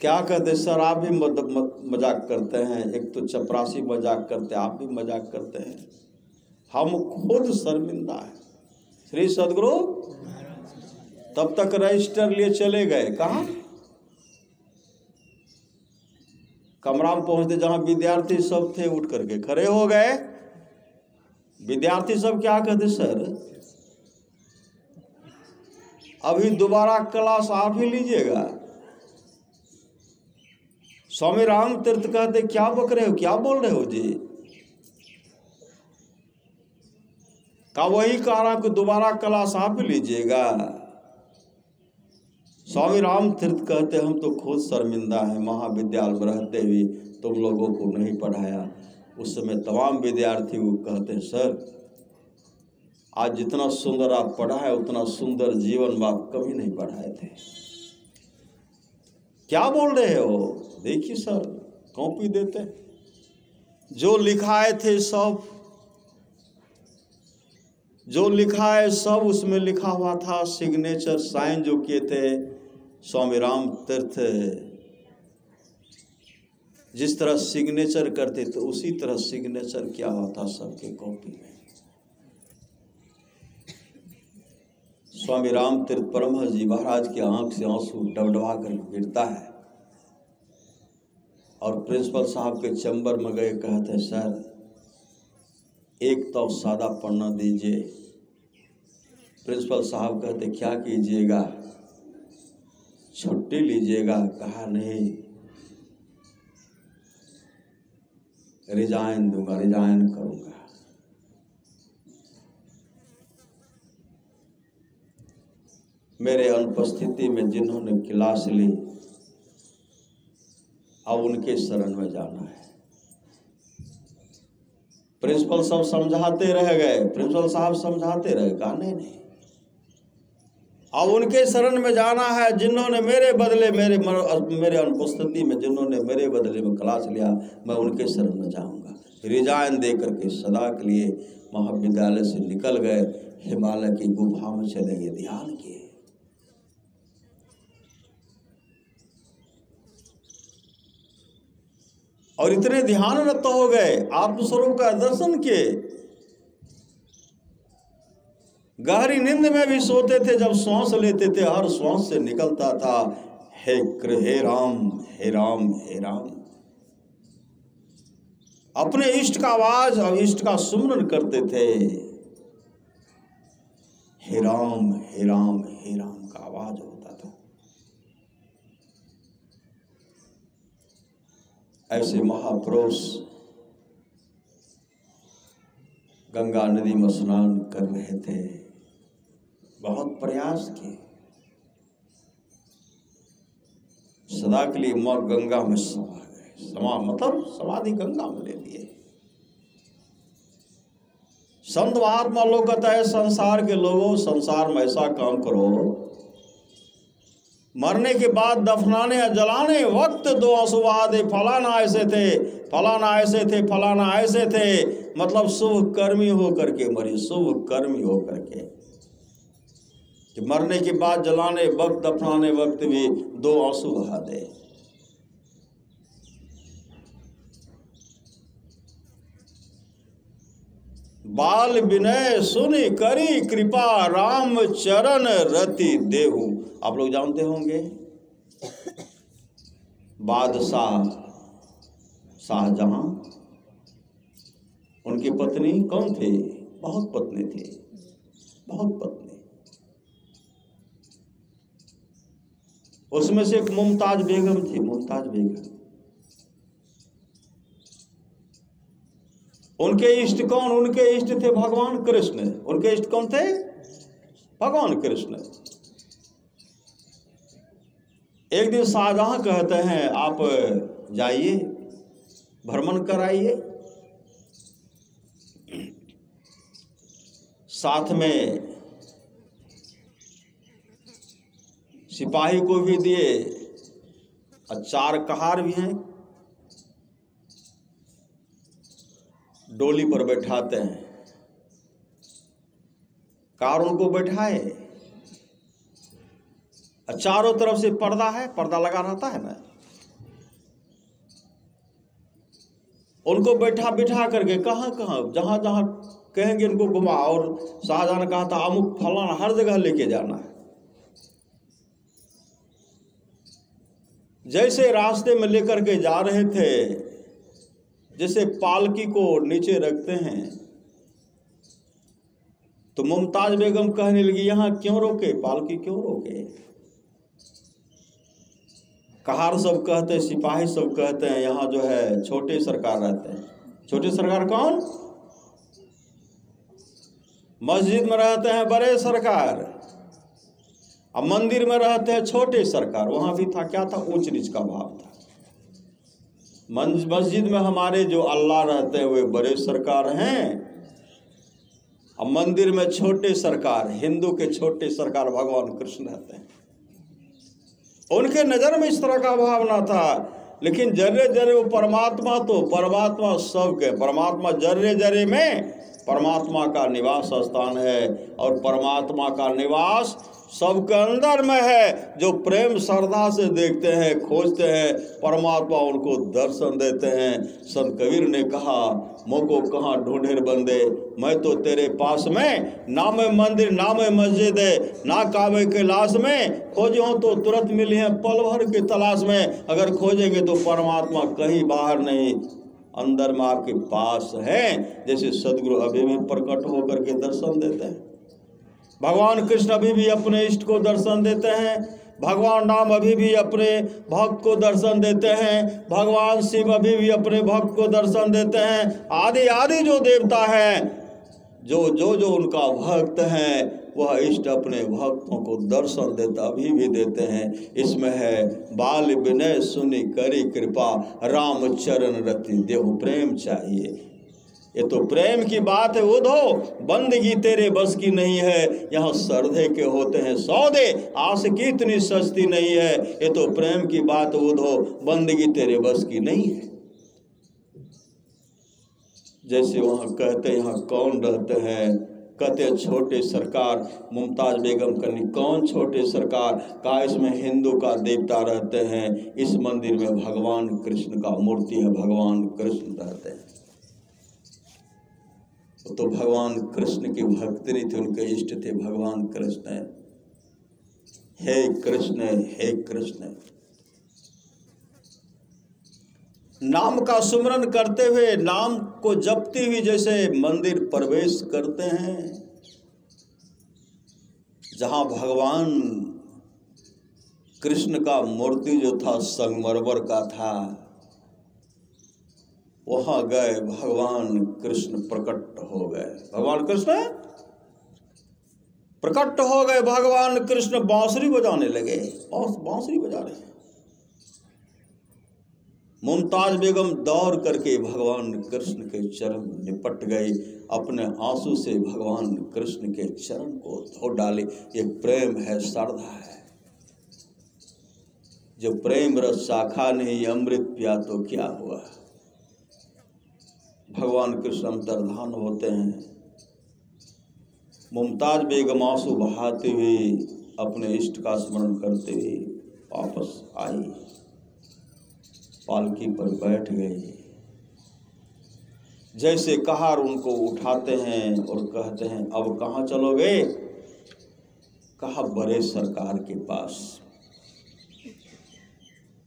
[SPEAKER 1] क्या कहते सर आप भी मजाक करते हैं, एक तो चपरासी मजाक करते, आप भी मजाक करते हैं, हम खुद शर्मिंदा हैं। श्री सदगुरु तब तक रजिस्टर लिए चले गए। कहाँ? कमरा में पहुंचते, जहां विद्यार्थी सब थे उठ करके खड़े हो गए। विद्यार्थी सब क्या कहते सर अभी दोबारा क्लास आप ही लीजिएगा। स्वामी राम तीर्थ कहते क्या बक रहे हो, क्या बोल रहे हो जी? का वही कह रहा कि दोबारा क्लास आप ही लीजिएगा। स्वामी राम तीर्थ कहते हम तो खुद शर्मिंदा हैं, महाविद्यालय में रहते हुए तुम लोगों को नहीं पढ़ाया। उस समय तमाम विद्यार्थी को कहते सर आज जितना सुंदर आप पढ़ाए उतना सुंदर जीवन में आप कभी नहीं पढ़ाए थे। क्या बोल रहे हो? देखिए सर कॉपी देते, जो लिखाए थे सब, जो लिखा है सब उसमें लिखा हुआ था, सिग्नेचर साइन जो किए थे स्वामी राम तीर्थ जिस तरह सिग्नेचर करते थे उसी तरह सिग्नेचर किया हुआ था सबके कॉपी में। स्वामी राम तीर्थ परमहंस जी महाराज की आंख से आंसू डबडबा कर गिरता है और प्रिंसिपल साहब के चैम्बर में गए, कहते सर एक तो सादा पन्ना दीजिए। प्रिंसिपल साहब कहते क्या कीजिएगा? छुट्टी लीजिएगा। कहा नहीं, रिजाइन दूंगा, रिजाइन करूंगा। मेरे अनुपस्थिति में जिन्होंने क्लास ली अब उनके शरण में जाना है। प्रिंसिपल साहब समझाते रह गए, प्रिंसिपल साहब समझाते रहे, कहा नहीं अब उनके शरण में जाना है जिन्होंने मेरे बदले मेरे अनुपस्थिति में जिन्होंने मेरे बदले में क्लास लिया, मैं उनके शरण में जाऊंगा। रिजाइन दे करके सदा के लिए महाविद्यालय से निकल गए, हिमालय की गुफा में चले गए, ध्यान किए। और इतने ध्यानरत हो गए, आत्मस्वरूप का दर्शन किए। गहरी नींद में भी सोते थे, जब श्वास लेते थे हर श्वास से निकलता था हे राम हे राम हे राम। अपने इष्ट का आवाज और इष्ट का सुमरन करते थे, हे राम हे राम हे राम का आवाज होता था। ऐसे महापुरुष गंगा नदी में स्नान कर रहे थे, बहुत प्रयास किए, सदा के लिए मां गंगा में समा गए। समा मतलब समाधि गंगा में ले लिए। संत महात्मा लोग कहता है संसार के लोगों, संसार में ऐसा काम करो मरने के बाद दफनाने या जलाने वक्त 2 आंसू बहा दे, फलाना ऐसे थे, फलाना ऐसे थे, फलाना ऐसे थे। मतलब शुभ कर्मी होकर के मरी, शुभ कर्मी होकर के। कि मरने के बाद जलाने वक्त, दफनाने वक्त भी 2 आंसू बहा दे। बाल विनय सुनि करी कृपा, राम चरण रति देहु। आप लोग जानते होंगे बादशाह शाहजहां, उनकी पत्नी कौन थी? बहुत पत्नी थी, बहुत पत्नी। उसमें से एक मुमताज बेगम थी, मुमताज बेगम। उनके इष्ट कौन? उनके इष्ट थे भगवान कृष्ण। उनके इष्ट कौन थे? भगवान कृष्ण। एक दिन शाहजहां कहते हैं आप जाइए, भ्रमण कराइए। साथ में सिपाही को भी दिए और 4 कहार भी हैं, डोली पर बैठाते हैं। कार उनको बैठाए, चारों तरफ से पर्दा है, पर्दा लगा रहता है ना, उनको बिठा करके कहाँ जहां जहां कहेंगे इनको घुमा। और शाहजहां ने कहा था अमुक फलाना हर जगह लेके जाना है। जैसे रास्ते में लेकर के जा रहे थे, जैसे पालकी को नीचे रखते हैं, तो मुमताज बेगम कहने लगी यहां क्यों रोके, पालकी क्यों रोके? कहार सब कहते हैं, सिपाही सब कहते हैं यहाँ जो है छोटे सरकार रहते हैं। छोटे सरकार कौन? मस्जिद में रहते हैं बड़े सरकार, अब मंदिर में रहते हैं छोटे सरकार। वहां भी था, क्या था? ऊंच नीच का भाव था। मस्जिद में हमारे जो अल्लाह रहते हैं वे बड़े सरकार हैं, अब मंदिर में छोटे सरकार, हिंदू के छोटे सरकार भगवान कृष्ण रहते हैं। उनके नजर में इस तरह का भावना था। लेकिन जर्रे जर्रे वो परमात्मा, तो परमात्मा सबके, परमात्मा जर्रे जर्रे में परमात्मा का निवास स्थान है। और परमात्मा का निवास सबके अंदर में है। जो प्रेम श्रद्धा से देखते हैं, खोजते हैं, परमात्मा उनको दर्शन देते हैं। संत कबीर ने कहा मोको कहाँ ढूंढे बंदे, मैं तो तेरे पास में, ना मैं मंदिर ना मैं मस्जिद है, ना काबे के लाश में, खोजे हो तो तुरंत मिली हैं पल भर की तलाश में। अगर खोजेंगे तो परमात्मा कहीं बाहर नहीं, अंदर में आपके पास है। जैसे सदगुरु अभी भी प्रकट होकर के दर्शन देते हैं, भगवान कृष्ण अभी भी अपने इष्ट को दर्शन देते हैं, भगवान राम अभी भी अपने भक्त को दर्शन देते हैं, भगवान शिव अभी भी अपने भक्त को दर्शन देते हैं। आदि आदि जो देवता हैं, जो उनका भक्त है, वह इष्ट अपने भक्तों को दर्शन देता अभी भी देते हैं। इसमें है बाल विनय सुनि करी कृपा, राम चरण रति देहु। प्रेम चाहिए, ये तो प्रेम की बात है। उधो बंदगी तेरे बस की नहीं है, यहाँ श्रद्धे के होते हैं सौदे, आस की इतनी सस्ती नहीं है। ये तो प्रेम की बात, उधो बंदगी तेरे बस की नहीं है। जैसे वहाँ कहते हैं यहाँ कौन रहते हैं, कहते छोटे सरकार। मुमताज बेगम कन्नी कौन छोटे सरकार? कहा इसमें हिंदू का देवता रहते हैं, इस मंदिर में भगवान कृष्ण का मूर्ति है, भगवान कृष्ण रहते हैं। तो भगवान कृष्ण की भक्ति नहीं थी, उनके इष्ट थे भगवान कृष्ण। हे कृष्ण, हे कृष्ण। नाम का सुमरन करते हुए, नाम को जपते हुए जैसे मंदिर प्रवेश करते हैं, जहां भगवान कृष्ण का मूर्ति जो था संगमरमर का था, वहां गए, भगवान कृष्ण प्रकट हो गए। भगवान कृष्ण प्रकट हो गए। भगवान कृष्ण बांसुरी बजाने लगे, बांसुरी बजा रहे हैं। मुमताज बेगम दौड़ करके भगवान कृष्ण के चरण निपट गई, अपने आंसू से भगवान कृष्ण के चरण को धो डाले। ये प्रेम है, श्रद्धा है। जो प्रेम रस शाखा नहीं अमृत पिया तो क्या हुआ। भगवान कृष्ण अंतर्धान होते हैं। मुमताज बेगम आंसू बहाते हुए अपने इष्ट का स्मरण करते हुए वापस आई, पालकी पर बैठ गई। जैसे कहार उनको उठाते हैं और कहते हैं अब कहाँ चलोगे? कहा बड़े सरकार के पास।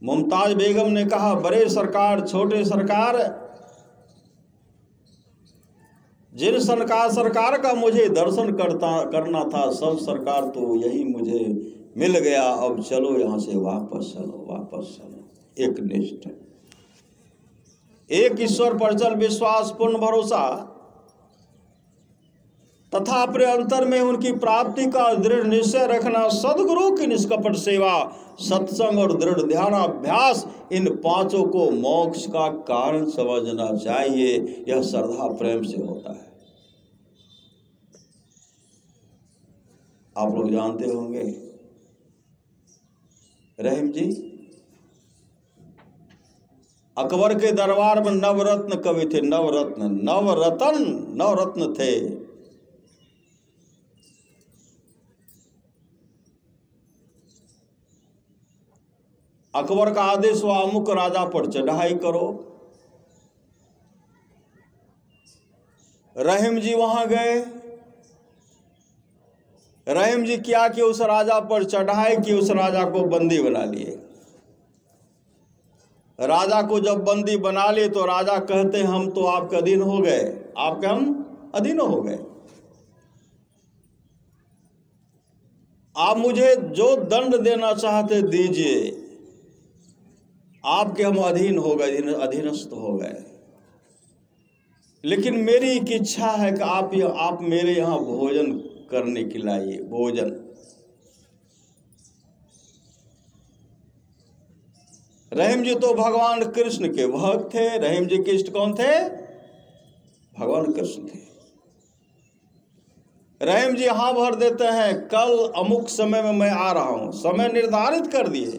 [SPEAKER 1] मुमताज बेगम ने कहा बड़े सरकार छोटे सरकार, जिन सरकार का मुझे दर्शन करना था सब सरकार तो यही मुझे मिल गया। अब चलो यहाँ से वापस चलो। एक निष्ठ, एक ईश्वर पर चल विश्वास पूर्ण भरोसा तथा अपने अंतर में उनकी प्राप्ति का दृढ़ निश्चय रखना, सदगुरु की निष्कपट सेवा, सत्संग और दृढ़ ध्यानाभ्यास, इन पांचों को मोक्ष का कारण समझना चाहिए। यह श्रद्धा प्रेम से होता है। आप लोग जानते होंगे रहीम जी अकबर के दरबार में नवरत्न कवि थे। नवरत्न थे। अकबर का आदेश हुआ अमुक राजा पर चढ़ाई करो। रहीम जी वहां गए। रहीम जी क्या कि उस राजा पर चढ़ाई की, उस राजा को बंदी बना लिए। राजा को जब बंदी बना लिए तो राजा कहते हम तो आपके अधीन हो गए, आपके हम अधीन हो गए। आप मुझे जो दंड देना चाहते दीजिए, आपके हम अधीन हो गए, अधीनस्थ हो गए। लेकिन मेरी एक इच्छा है कि आप मेरे यहाँ भोजन करने के लाइए। भोजन रहीम जी तो भगवान कृष्ण के भक्त थे। रहीम जी के इष्ट कौन थे? भगवान कृष्ण थे। रहीम जी हाँ भर देते हैं कल अमुक समय में मैं आ रहा हूं। समय निर्धारित कर दिए।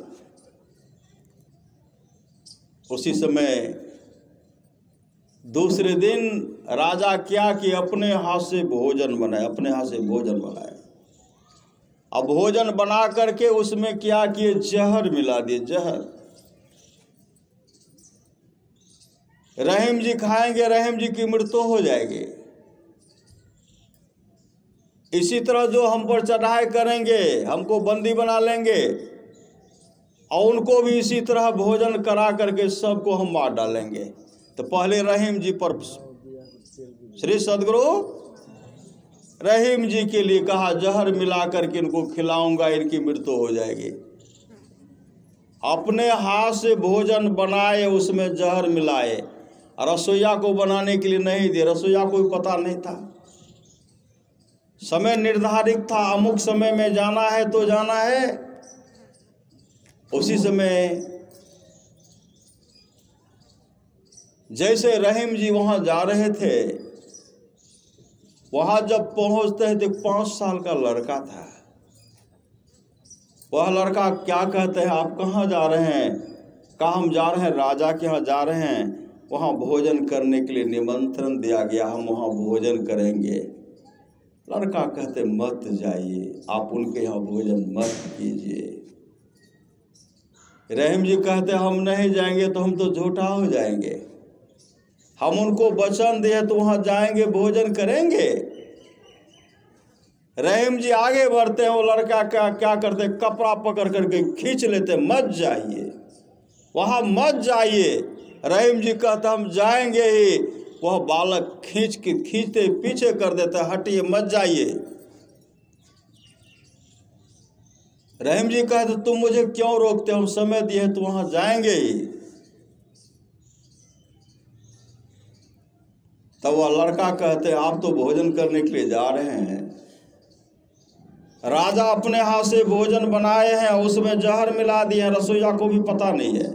[SPEAKER 1] उसी समय दूसरे दिन राजा क्या कि अपने हाथ से भोजन बनाए, अपने हाथ से भोजन बनाए। अब भोजन बना करके उसमें क्या किए? जहर मिला दिए। जहर रहीम जी खाएंगे, रहीम जी की मृत्यु हो जाएगी। इसी तरह जो हम पर चढ़ाई करेंगे, हमको बंदी बना लेंगे और उनको भी इसी तरह भोजन करा करके सबको हम मार डालेंगे। तो पहले रहीम जी पर श्री सदगुरु रहीम जी के लिए कहा जहर मिला करके इनको खिलाऊंगा, इनकी मृत्यु हो जाएगी। अपने हाथ से भोजन बनाए, उसमें जहर मिलाए। रसोईया को बनाने के लिए नहीं दिए। रसोईया को भी पता नहीं था। समय निर्धारित था, अमुक समय में जाना है तो जाना है। उसी समय जैसे रहीम जी वहां जा रहे थे, वहां जब पहुंचते हैं तो 5 साल का लड़का था। वह लड़का क्या कहते हैं आप कहाँ जा रहे हैं? कहा हम जा रहे हैं राजा के यहाँ जा रहे हैं, वहाँ भोजन करने के लिए निमंत्रण दिया गया, हम वहाँ भोजन करेंगे। लड़का कहते मत जाइए, आप उनके यहाँ भोजन मत कीजिए। रहीम जी कहते हम नहीं जाएंगे तो हम तो झूठा हो जाएंगे। हम उनको वचन दिए तो वहाँ जाएंगे, भोजन करेंगे। रहीम जी आगे बढ़ते हैं। वो लड़का क्या करते? कपड़ा पकड़ करके खींच लेते, मत जाइए, वहाँ मत जाइए। रहीम जी कहते हम जाएंगे ही। वह बालक खींचते पीछे कर देते, हटिए मत जाइए। रहीम जी कहते तुम मुझे क्यों रोकते? हम समय दिए तो वहां जाएंगे ही। तब वह लड़का कहते आप तो भोजन करने के लिए जा रहे हैं, राजा अपने हाथ से भोजन बनाए हैं, उसमें जहर मिला दिए हैं, रसोईया को भी पता नहीं है।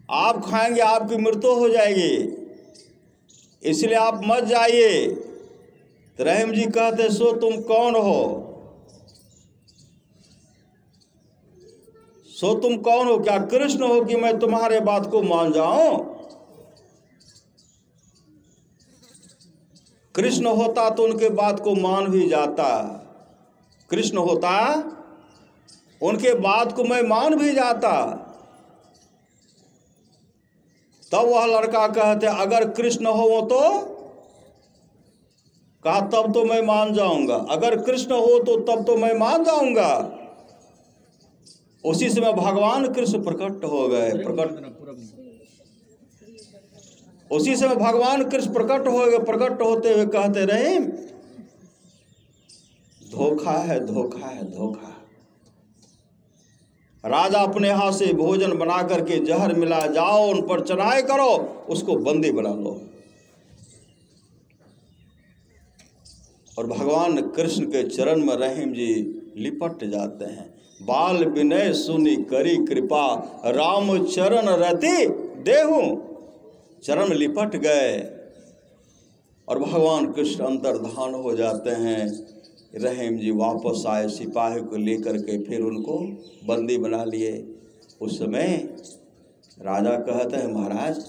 [SPEAKER 1] आप खाएंगे आपकी मृत्यु हो जाएगी, इसलिए आप मत जाइए। तो रहीम जी कहते सो तुम कौन हो? सो तुम कौन हो, क्या कृष्ण हो कि मैं तुम्हारे बात को मान जाऊं? कृष्ण होता तो उनके बात को मान भी जाता, कृष्ण होता उनके बात को मैं मान भी जाता। तब वह लड़का कहते अगर कृष्ण हो तो, कहा तब तो मैं मान जाऊंगा, अगर कृष्ण हो तो तब तो मैं मान जाऊंगा। उसी समय भगवान कृष्ण प्रकट हो गए, उसी समय भगवान कृष्ण प्रकट हो गए। प्रकट होते हुए कहते रहे धोखा है, धोखा है, धोखा। राजा अपने हाथ से भोजन बना करके जहर मिला, जाओ उन पर चढ़ाई करो, उसको बंदी बना लो। और भगवान कृष्ण के चरण में रहीम जी लिपट जाते हैं। बाल विनय सुनी करी कृपा, राम चरण रति देहु। चरण में लिपट गए और भगवान कृष्ण अंतर्धान हो जाते हैं। रहीम जी वापस आए, सिपाही को लेकर के फिर उनको बंदी बना लिए। उस समय राजा कहते हैं महाराज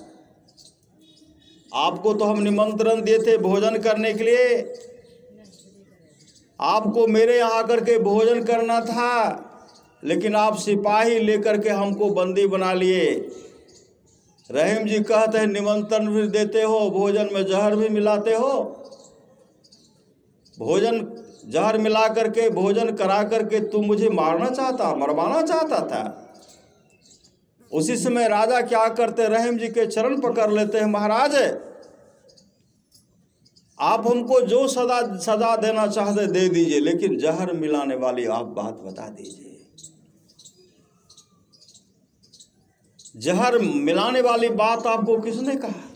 [SPEAKER 1] आपको तो हम निमंत्रण दिए थे भोजन करने के लिए, आपको मेरे यहाँ आकर के भोजन करना था, लेकिन आप सिपाही लेकर के हमको बंदी बना लिए। रहीम जी कहते हैं निमंत्रण भी देते हो, भोजन में जहर भी मिलाते हो, भोजन जहर मिला करके भोजन करा करके तुम मुझे मारना चाहता, मरवाना चाहता था। उसी समय राजा क्या करते, रहीम जी के चरण पकड़ लेते हैं, महाराज आप हमको जो सजा देना चाहते दे दीजिए, लेकिन जहर मिलाने वाली आप बात बता दीजिए। जहर मिलाने वाली बात आपको किसने कहा?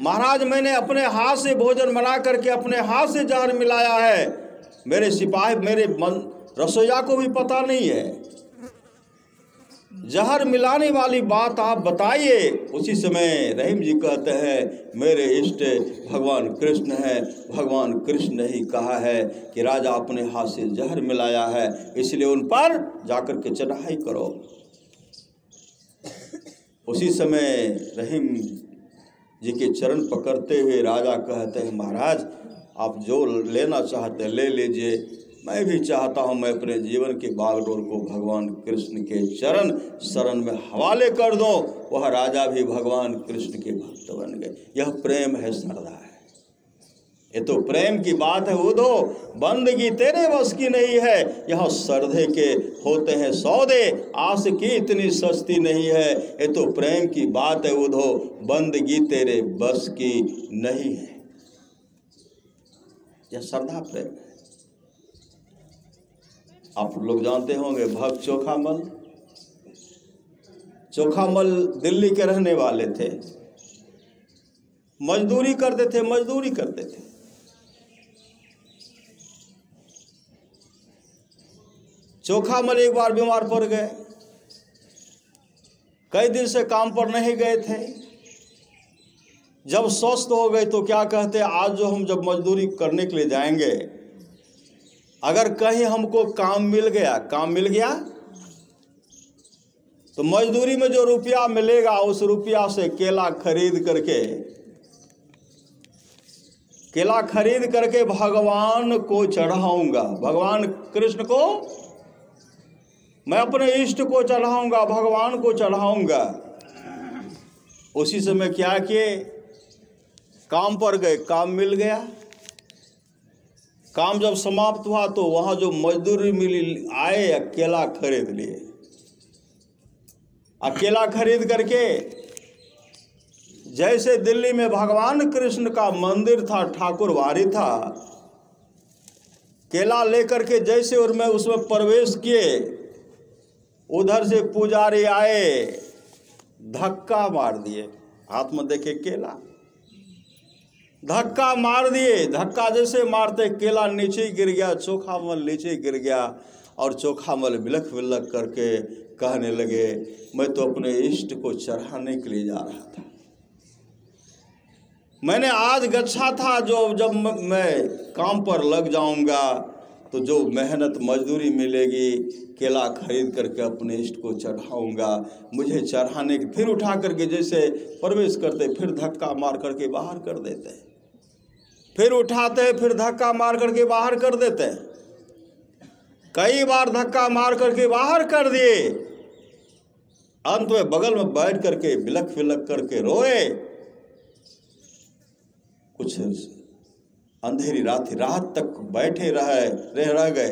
[SPEAKER 1] महाराज मैंने अपने हाथ से भोजन बना करके अपने हाथ से जहर मिलाया है, मेरे सिपाही मेरे रसोइया को भी पता नहीं है। जहर मिलाने वाली बात आप बताइए। उसी समय रहीम जी कहते हैं मेरे इष्ट भगवान कृष्ण है, भगवान कृष्ण ने ही कहा है कि राजा अपने हाथ से जहर मिलाया है, इसलिए उन पर जाकर के चढ़ाई करो। उसी समय रहीम जी के चरण पकड़ते हुए राजा कहते हैं महाराज आप जो लेना चाहते ले लीजिए, मैं भी चाहता हूं मैं अपने जीवन के बागडोर को भगवान कृष्ण के चरण शरण में हवाले कर दूं। वह राजा भी भगवान कृष्ण के भक्त बन गए। यह प्रेम है, श्रद्धा है, ये तो प्रेम की बात है। उधो बंदगी तेरे बस की नहीं है, यह श्रद्धे के होते हैं सौदे, आस की इतनी सस्ती नहीं है। ये तो प्रेम की बात है, उधो बंदगी तेरे बस की नहीं है। यह श्रद्धा प्रेम है। आप लोग जानते होंगे भक्त चोखामल, चोखामल दिल्ली के रहने वाले थे, मजदूरी करते थे। चोखामल एक बार बीमार पड़ गए, कई दिन से काम पर नहीं गए थे। जब स्वस्थ हो गए तो क्या कहते, आज जो हम जब मजदूरी करने के लिए जाएंगे, अगर कहीं हमको काम मिल गया तो मजदूरी में जो रुपया मिलेगा उस रुपया से केला खरीद करके भगवान को चढ़ाऊंगा, भगवान कृष्ण को मैं अपने इष्ट को चढ़ाऊंगा, भगवान को चढ़ाऊंगा। उसी समय क्या किए, काम पर गए, काम मिल गया। काम जब समाप्त हुआ तो वहां जो मजदूरी मिली आए, अकेला खरीद लिए। अकेला खरीद करके जैसे दिल्ली में भगवान कृष्ण का मंदिर था, ठाकुरवाड़ी था, केला लेकर के जैसे और मैं उसमें प्रवेश किए, उधर से पुजारी आए, धक्का मार दिए, हाथ में देखे केला, धक्का मार दिए। धक्का जैसे मारते केला नीचे गिर गया, चोखामल नीचे गिर गया और चोखामल बिलख बिलख करके कहने लगे मैं तो अपने इष्ट को चढ़ाने के लिए जा रहा था। मैंने आज गच्छा था जो जब मैं काम पर लग जाऊंगा तो जो मेहनत मजदूरी मिलेगी, केला खरीद करके अपने इष्ट को चढ़ाऊंगा, मुझे चढ़ाने के फिर उठा करके जैसे प्रवेश करते फिर धक्का मार करके बाहर कर देते हैं, फिर उठाते फिर धक्का मार करके बाहर कर देते हैं। कई बार धक्का मार करके बाहर कर दिए, अंत में बगल में बैठ करके बिलख बिलख करके रोए। कुछ अंधेरी रात तक बैठे रह गए,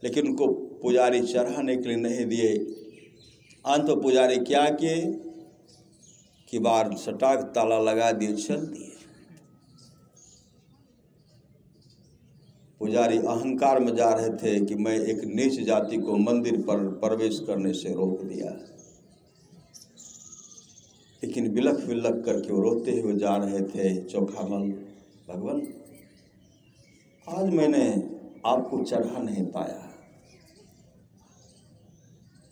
[SPEAKER 1] लेकिन उनको पुजारी चढ़ाने के लिए नहीं दिए। अंत में पुजारी क्या किए कि बार सटाक ताला लगा दिए, चल दिए। पुजारी अहंकार में जा रहे थे कि मैं एक नीच जाति को मंदिर पर प्रवेश करने से रोक दिया, लेकिन बिलख बिलख करके वो रोते हुए जा रहे थे। चोखामल, भगवान आज मैंने आपको चढ़ा नहीं पाया।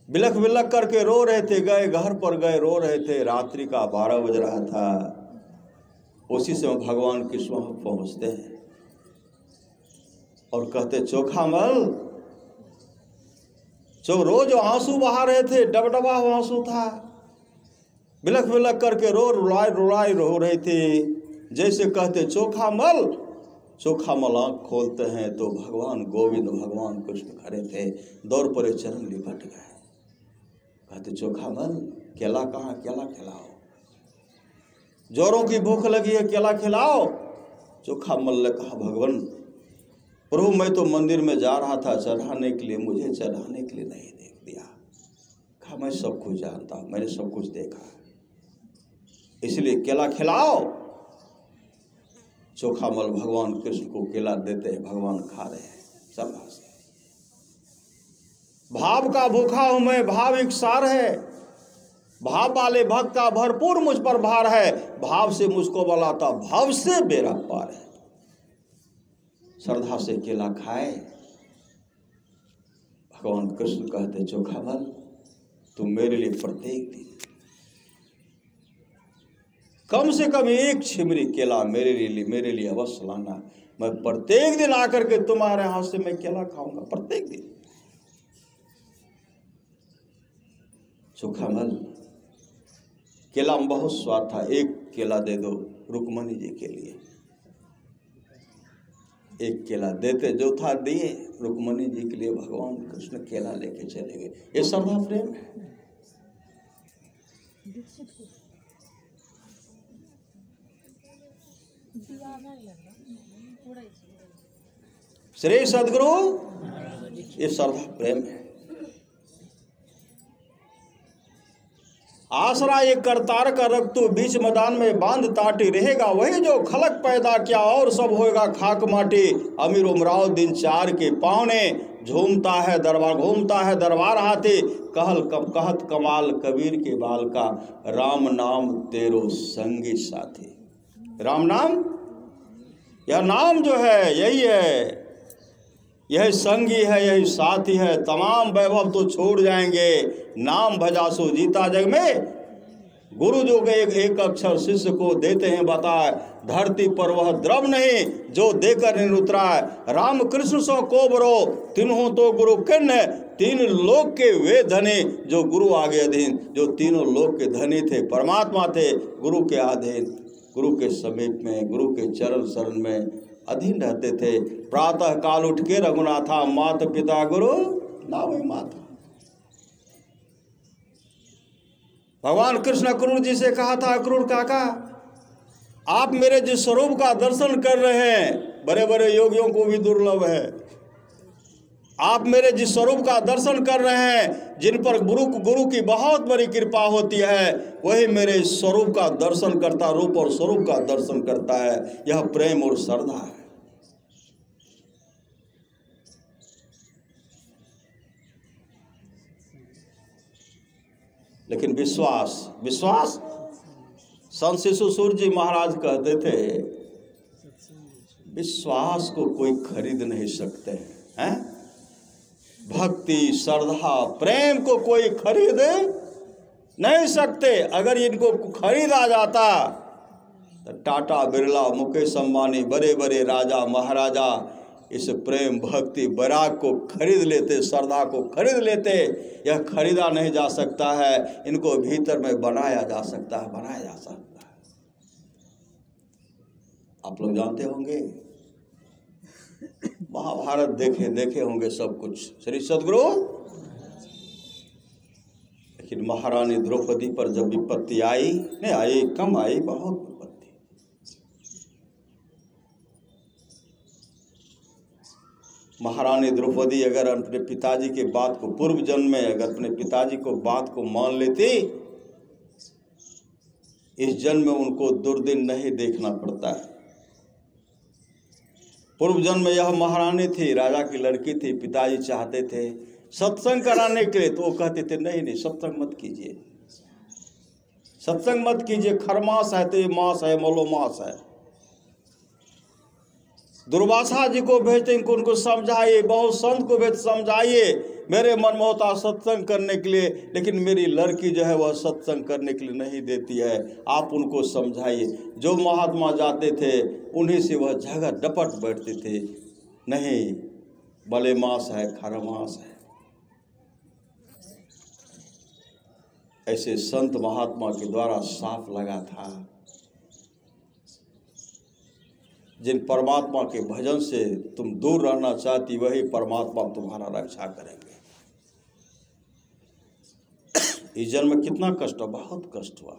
[SPEAKER 1] बिलख बिलख करके रो रहे थे, गए घर पर गए रो रहे थे। रात्रि का 12 बज रहा था। उसी समय भगवान कृष्ण वहां पहुंचते हैं और कहते चोखामल, जो रोज आंसू बहा रहे थे, डबडबा आंसू था, बिलख बिलख करके रुलाई रो रहे थे। जैसे कहते चोखामल, चोखामल आँख खोलते हैं तो भगवान गोविंद, भगवान कृष्ण खड़े थे। दौड़ पड़े, चरण लिपट गए। कहते चोखामल, केला कहाँ, केला खिलाओ, जोरों की भूख लगी है, केला खिलाओ। चोखामल ने कहा, भगवान प्रभु मैं तो मंदिर में जा रहा था चढ़ाने के लिए, मुझे चढ़ाने के लिए नहीं देख दिया। कहा मैं सब कुछ जानता हूँ, मैंने सब कुछ देखा, इसलिए केला खिलाओ। चोखामल भगवान कृष्ण को केला देते हैं, भगवान खा रहे हैं। शाबाश, भाव का भूखा हूं मैं, भाव एक सार है, भाव वाले भक्त का भरपूर मुझ पर भार है, भाव से मुझको बलाता, भाव से बेरा पार है। श्रद्धा से केला खाए। भगवान कृष्ण कहते चोखामल, तुम मेरे लिए प्रत्येक दिन कम से कम एक छिमरी केला मेरे लिए अवश्य लाना। मैं प्रत्येक दिन आकर के तुम्हारे हाथ से मैं केला खाऊंगा, प्रत्येक दिन। चोखामल, केला में बहुत स्वाद था, एक केला दे दो रुक्मणी जी के लिए। एक केला देते, जो था दिए, रुक्मणी जी के लिए भगवान कृष्ण केला लेके चले गए। ये श्रद्धा प्रेम है। श्री सदगुरु, ये श्रद्धा प्रेम है। आसरा एक करतार का रख तू बीच मैदान में बांध ताटी, रहेगा वही जो खलक पैदा किया और सब होएगा खाक माटी। अमीर उमराव दिन 4 के पावने, झूमता है दरबार हाथी। कहत कमाल कबीर के बाल का, राम नाम तेरो संगी साथी। राम नाम, यह नाम जो है यही है, यह संगी है, यही साथी है। तमाम वैभव तो छोड़ जाएंगे, नाम भजासो जीता जग में। गुरु जो के एक अक्षर शिष्य को देते हैं बताए, धरती पर वह द्रव नहीं जो देकर निरुतराय। राम कृष्ण सो को बरो, तिन्हों तो गुरु किन्न, 3 लोक के वे धनी जो गुरु आगे अधीन। जो तीनों लोक के धनी थे, परमात्मा थे, गुरु के अधीन, गुरु के समीप में, गुरु के चरण शरण में अधीन रहते थे। प्रातः काल उठ के रघुनाथा, माता पिता गुरु नावे माता। भगवान कृष्ण अक्रूर जी से कहा था, अक्रूर काका आप मेरे जिस स्वरूप का दर्शन कर रहे हैं, बड़े बड़े योगियों को भी दुर्लभ है। आप मेरे जिस स्वरूप का दर्शन कर रहे हैं, जिन पर गुरु की बहुत बड़ी कृपा होती है, वही मेरे स्वरूप का दर्शन करता, रूप और स्वरूप का दर्शन करता है। यह प्रेम और श्रद्धा है। लेकिन विश्वास संत शिशु सूर्य जी महाराज कहते थे, विश्वास को कोई खरीद नहीं सकते हैं। भक्ति, श्रद्धा, प्रेम को कोई खरीद नहीं सकते। अगर इनको खरीदा जाता तो टाटा, बिरला, मुकेश अंबानी, बड़े बड़े राजा महाराजा इस प्रेम भक्ति वैराग को खरीद लेते, श्रद्धा को खरीद लेते। यह खरीदा नहीं जा सकता है, इनको भीतर में बनाया जा सकता है, बनाया जा सकता है। आप लोग जानते होंगे, महाभारत देखे होंगे सब कुछ, श्री सद्गुरु। लेकिन महारानी द्रौपदी पर जब विपत्ति आई, नहीं आई, कम आई, बहुत विपत्ति। महारानी द्रौपदी अगर अपने पिताजी के बात को, पूर्व जन्म में अगर अपने पिताजी को बात को मान लेती, इस जन्म में उनको दुर्दिन नहीं देखना पड़ता है। पूर्व जन्म में यह महारानी थी, राजा की लड़की थी, पिताजी चाहते थे सत्संग कराने के लिए, तो वो कहते थे नहीं सत्संग मत कीजिए, सत्संग मत कीजिए, खरमास है तो ये मास है, मलोमास है। दुर्वासा जी को भेजते, उनको समझाइए, बहुत संत को भेज समझाइए, मेरे मन में होता सत्संग करने के लिए, लेकिन मेरी लड़की जो है वह सत्संग करने के लिए नहीं देती है, आप उनको समझाइए। जो महात्मा जाते थे उन्हीं से वह झगड़ डपट बैठते थे, नहीं भले मास है, खरमास है। ऐसे संत महात्मा के द्वारा साफ लगा था, जिन परमात्मा के भजन से तुम दूर रहना चाहती, वही परमात्मा तुम्हारा रक्षा करेंगे। इस जन्म में कितना कष्ट हुआ, बहुत कष्ट हुआ।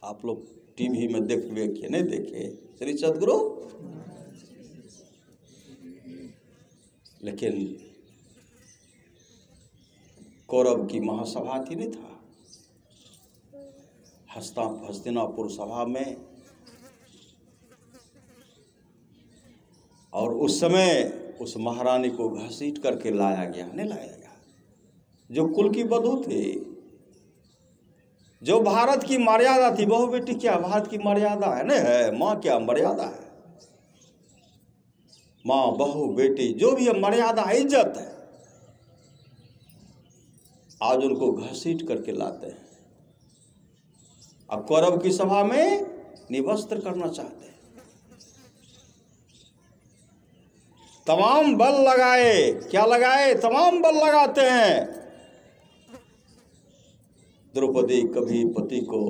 [SPEAKER 1] आप लोग टीवी में देखे नहीं देखे श्री सद्गुरु, लेकिन कौरव की महासभा थी, नहीं था, हस्तिनापुर सभा में, और उस समय उस महारानी को घसीट करके लाया गया, नहीं लाया गया, जो कुल की बधू थी, जो भारत की मर्यादा थी। बहु बेटी क्या भारत की मर्यादा है, नहीं है, माँ क्या मर्यादा है, माँ बहू बेटी जो भी है मर्यादा, इज्जत है। आज उनको घसीट करके लाते हैं। अब कौरव की सभा में निवस्त्र करना चाहते हैं, तमाम बल लगाए, क्या लगाए, तमाम बल लगाते हैं। द्रौपदी कभी पति को,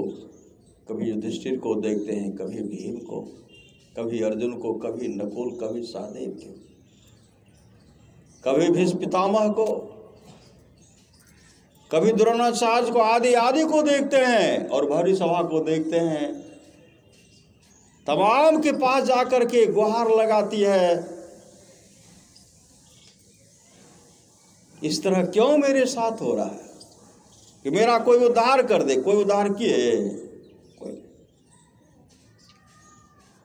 [SPEAKER 1] कभी युधिष्ठिर को देखते हैं, कभी भीम को, कभी अर्जुन को, कभी नकुल, कभी सहदेव को, कभी भीष्म पितामह को, कभी द्रोणाचार्य को, आदि आदि को देखते हैं, और भरी सभा को देखते हैं। तमाम के पास जाकर के गुहार लगाती है, इस तरह क्यों मेरे साथ हो रहा है, कि मेरा कोई उद्धार कर दे। कोई उद्धार किए, कोई,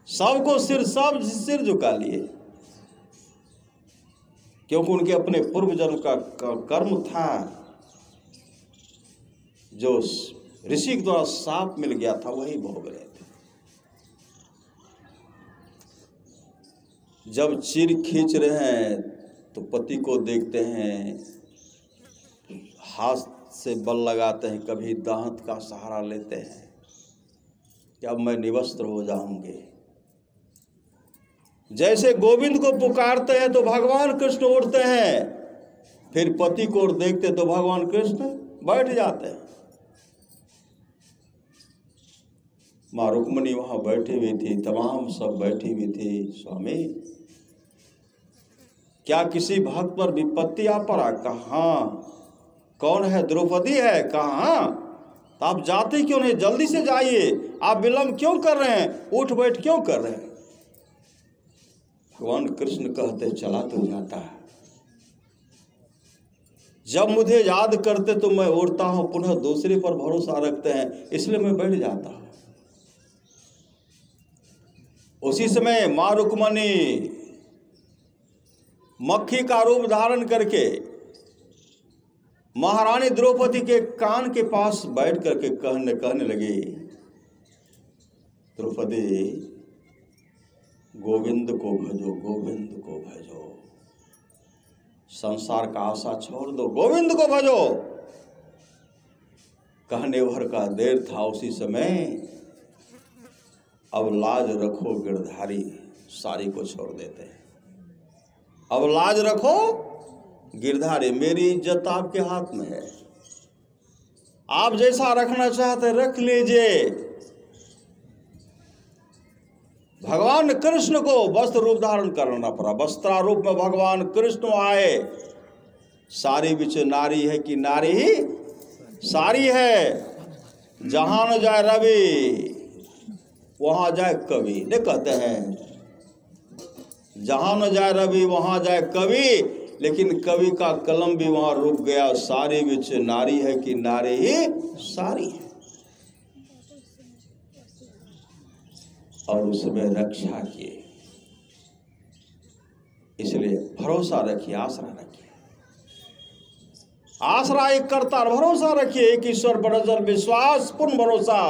[SPEAKER 1] सबको सब सिर झुका लिए, क्योंकि उनके अपने पूर्व जन्म का कर्म था, जो ऋषि के द्वारा साप मिल गया था, वही भोग रहे थे। जब चीर खींच रहे हैं तो पति को देखते हैं, हाथ से बल लगाते हैं, कभी दांत का सहारा लेते हैं कि अब मैं निवस्त्र हो जाऊंगे। जैसे गोविंद को पुकारते हैं तो भगवान कृष्ण उठते हैं, फिर पति को देखते तो भगवान कृष्ण बैठ जाते हैं। माँ रुक्मिणी वहां बैठी हुई थी, तमाम सब बैठी हुई थी। स्वामी क्या किसी भक्त पर विपत्ति आ पड़ा? कहाँ? कौन है? द्रौपदी है। कहाँ? तो आप जाते क्यों नहीं? जल्दी से जाइए, आप विलंब क्यों कर रहे हैं? उठ बैठ क्यों कर रहे हैं? भगवान कृष्ण कहते चला तो जाता है, जब मुझे याद करते तो मैं उड़ता हूं, पुनः दूसरे पर भरोसा रखते हैं, इसलिए मैं बैठ जाता हूं। उसी समय मां रुक्मिणी मक्खी का रूप धारण करके महारानी द्रौपदी के कान के पास बैठ करके कहने लगी, द्रौपदी गोविंद को भजो, गोविंद को भजो, संसार का आशा छोड़ दो, गोविंद को भजो। कहने भर का देर था उसी समय, अब लाज रखो गिरधारी, सारी को छोड़ देते हैं। अब लाज रखो गिरधारी, मेरी इज्जत आपके हाथ में है, आप जैसा रखना चाहते रख लीजिए। भगवान कृष्ण को वस्त्र रूप धारण करना पड़ा, वस्त्रारूप में भगवान कृष्ण आए। सारी बिच नारी है कि नारी ही सारी है, जहां न जाए रवि वहां जाए कवि, नहीं कहते हैं, जहां न जाए रवि वहां जाए कवि, लेकिन कवि का कलम भी वहां रुक गया। सारी बिच नारी है कि नारी ही सारी है, और उसमें रक्षा किए। इसलिए भरोसा रखिए, आसरा रखिए, आसरा एक करता, भरोसा रखिए एक ईश्वर पर अचल विश्वास, पूर्ण भरोसा,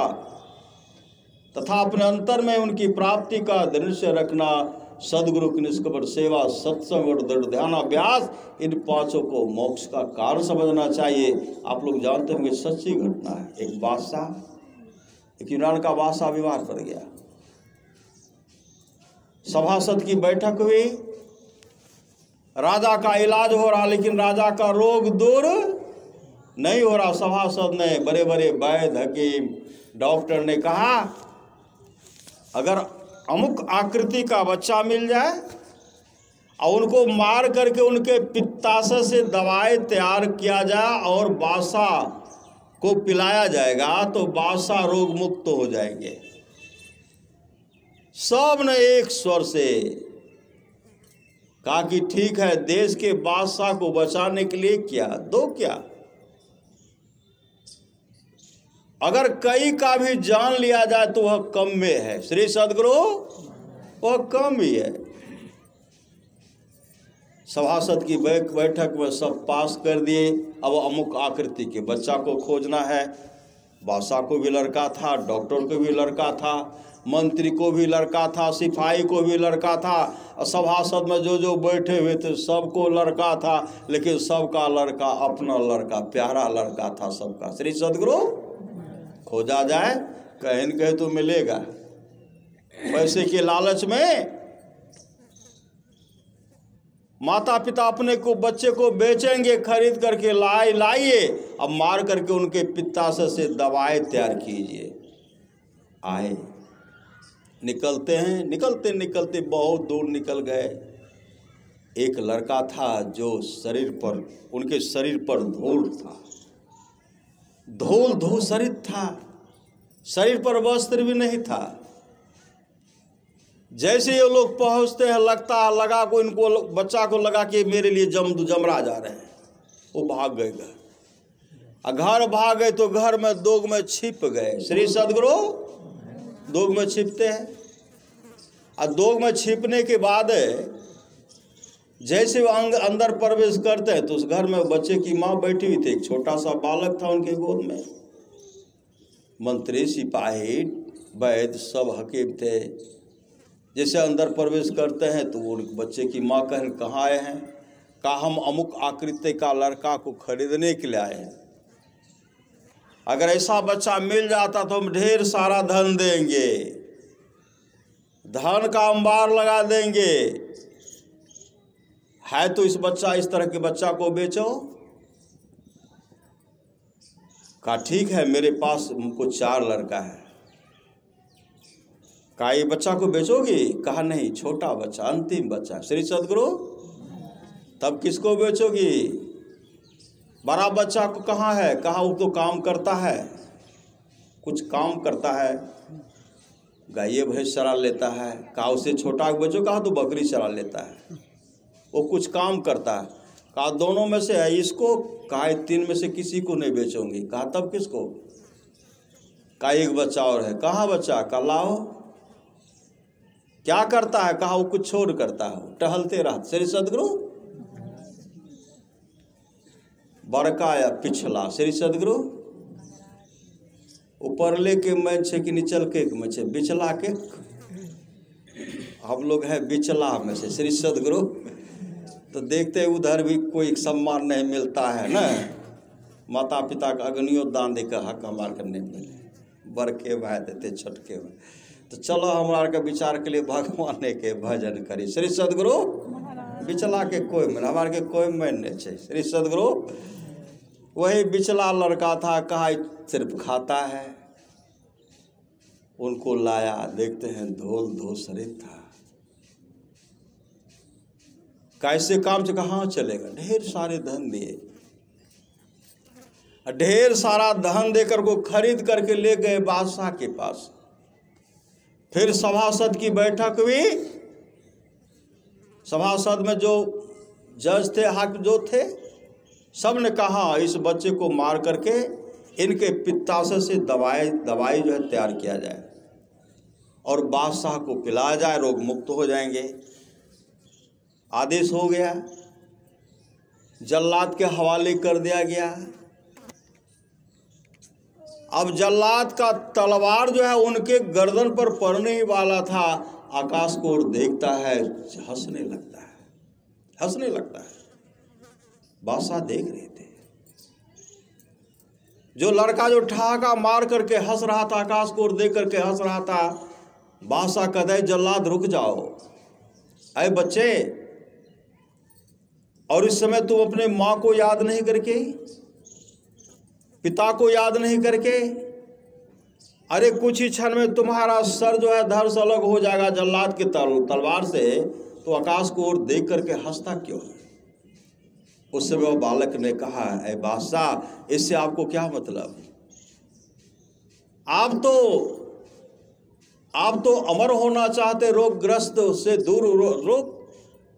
[SPEAKER 1] तथा अपने अंतर में उनकी प्राप्ति का दृश्य रखना। सदगुरु की निष्कपट सेवा, सत्संग और दृढ़ ध्यानाभ्यास, इन पांचों को मोक्ष का कारण समझना चाहिए। आप लोग जानते होंगे, सच्ची घटना है। एक बादशाह, एक यूनान का बादशाह बीमार पड़ गया। सभासद की बैठक हुई, राजा का इलाज हो रहा, लेकिन राजा का रोग दूर नहीं हो रहा। सभासद ने, बड़े बड़े वैद्य, हकीम, डॉक्टर ने कहा, अगर अमुक आकृति का बच्चा मिल जाए और उनको मार करके उनके पित्ताशय से दवाएं तैयार किया जाए और बादशाह को पिलाया जाएगा, तो बादशाह रोग मुक्त हो जाएंगे। सब ने एक स्वर से कहा कि ठीक है, देश के बादशाह को बचाने के लिए क्या दो, क्या अगर कई का भी जान लिया जाए तो वह कम में है। श्री सदगुरु, वह कम ही है। सभासद की बैठक में सब पास कर दिए। अब अमुक आकृति के बच्चा को खोजना है। बादशाह को भी लड़का था, डॉक्टर को भी लड़का था, मंत्री को भी लड़का था, सिपाही को भी लड़का था, और सभासद में जो जो बैठे हुए थे सबको लड़का था, लेकिन सबका लड़का अपना लड़का, प्यारा लड़का था सबका। श्री सदगुरु, खोजा जाए, कहीं न कहीं तो मिलेगा। पैसे के लालच में माता पिता अपने को बच्चे को बेचेंगे, खरीद करके लाइए, अब मार करके उनके पित्ताशय से दवाएं तैयार कीजिए। आए, निकलते हैं, निकलते निकलते बहुत दूर निकल गए। एक लड़का था जो शरीर पर, उनके शरीर पर धूल था, धूल धूसरित था, शरीर पर वस्त्र भी नहीं था। जैसे ये लोग पहुंचते हैं, लगा को इनको बच्चा को लगा कि मेरे लिए जमराज आ रहे हैं, वो भाग गए घर भाग गए तो घर में दोग में छिप गए। श्री सदगुरु, दोग में छिपते हैं, और दोग में छिपने के बाद जैसे वो अंदर प्रवेश करते हैं तो उस घर में बच्चे की माँ बैठी हुई थी, एक छोटा सा बालक था उनके गोद में। मंत्री, सिपाही, वैद्य सब हकीम थे। जैसे अंदर प्रवेश करते हैं तो वो बच्चे की माँ कहाँ आए हैं? कहा हम अमुक आकृति का लड़का को खरीदने के लिए आए हैं, अगर ऐसा बच्चा मिल जाता तो हम ढेर सारा धन देंगे, धन का अंबार लगा देंगे। है तो इस तरह के बच्चा को बेचो। कहा ठीक है, मेरे पास हमको 4 लड़का है। कहा ये बच्चा को बेचोगी? कहा नहीं, छोटा बच्चा, अंतिम बच्चा। श्री सदगुरु, तब किसको बेचोगी? बड़ा बच्चा को कहाँ है? कहा वो तो काम करता है, कुछ काम करता है, गाय भैंस चरा लेता है। कहा उसे छोटा बेचो? कहा तो बकरी चरा लेता है, वो कुछ काम करता है। कहा दोनों में से है इसको? कहा 3 में से किसी को नहीं बेचूंगी। कहा तब किसको? कहा एक बच्चा और है। कहाँ बच्चा? कहा लाओ। क्या करता है? कहा वो कुछ छोड़ करता है, टहलते रहते। श्री सदगुरु, बड़का या पिछला? श्री सदगुरु, ऊपर लेके मैं छे कि निचल के मैं छे, बिचला के हम लोग हैं बिचला में से। श्री सदगुरु, तो देखते उधर भी कोई सम्मान नहीं मिलता है ना, माता पिता का अग्नियों दान देकर हक हमार करने मिले, बड़के भाई देते छोटके भाई। तो चलो हमारा के विचार के लिए भगवान के भजन करी। श्री सदगुरु बिचला के कोई मन, हमारे के कोई मन नहीं छे। श्री सदगुरु वही बिचला लड़का था, कहा सिर्फ खाता है। उनको लाया, देखते हैं धोल धोसरित था। कैसे काम से कहाँ चलेगा, ढेर सारे धन दिए, ढेर सारा धन देकर को खरीद करके ले गए बादशाह के पास। फिर सभासद की बैठक हुई। सभासद में जो जज थे, हाकिम जो थे, सब ने कहा इस बच्चे को मार करके इनके पित्ताशय से दवाई जो है तैयार किया जाए और बादशाह को पिलाया जाए, रोग मुक्त हो जाएंगे। आदेश हो गया, जल्लाद के हवाले कर दिया गया। अब जल्लाद का तलवार जो है उनके गर्दन पर पड़ने ही वाला था। आकाश को ओर देखता है, हंसने लगता है, हंसने लगता है। बादशाह देख रहे थे, जो लड़का जो ठहाका मार करके हंस रहा था, आकाश को ओर देख करके हंस रहा था। बादशाह कहता है जल्लाद रुक जाओ, अरे बच्चे, और इस समय तुम अपने माँ को याद नहीं करके, पिता को याद नहीं करके, अरे कुछ ही क्षण में तुम्हारा सर जो है धड़ से अलग हो जाएगा जल्लाद के तलवार से, तो आकाश को ओर देख करके हंसता क्यों है? उस समय वह बालक ने कहा, ऐ बादशाह, इससे आपको क्या मतलब? आप तो अमर होना चाहते, रोगग्रस्त से दूर,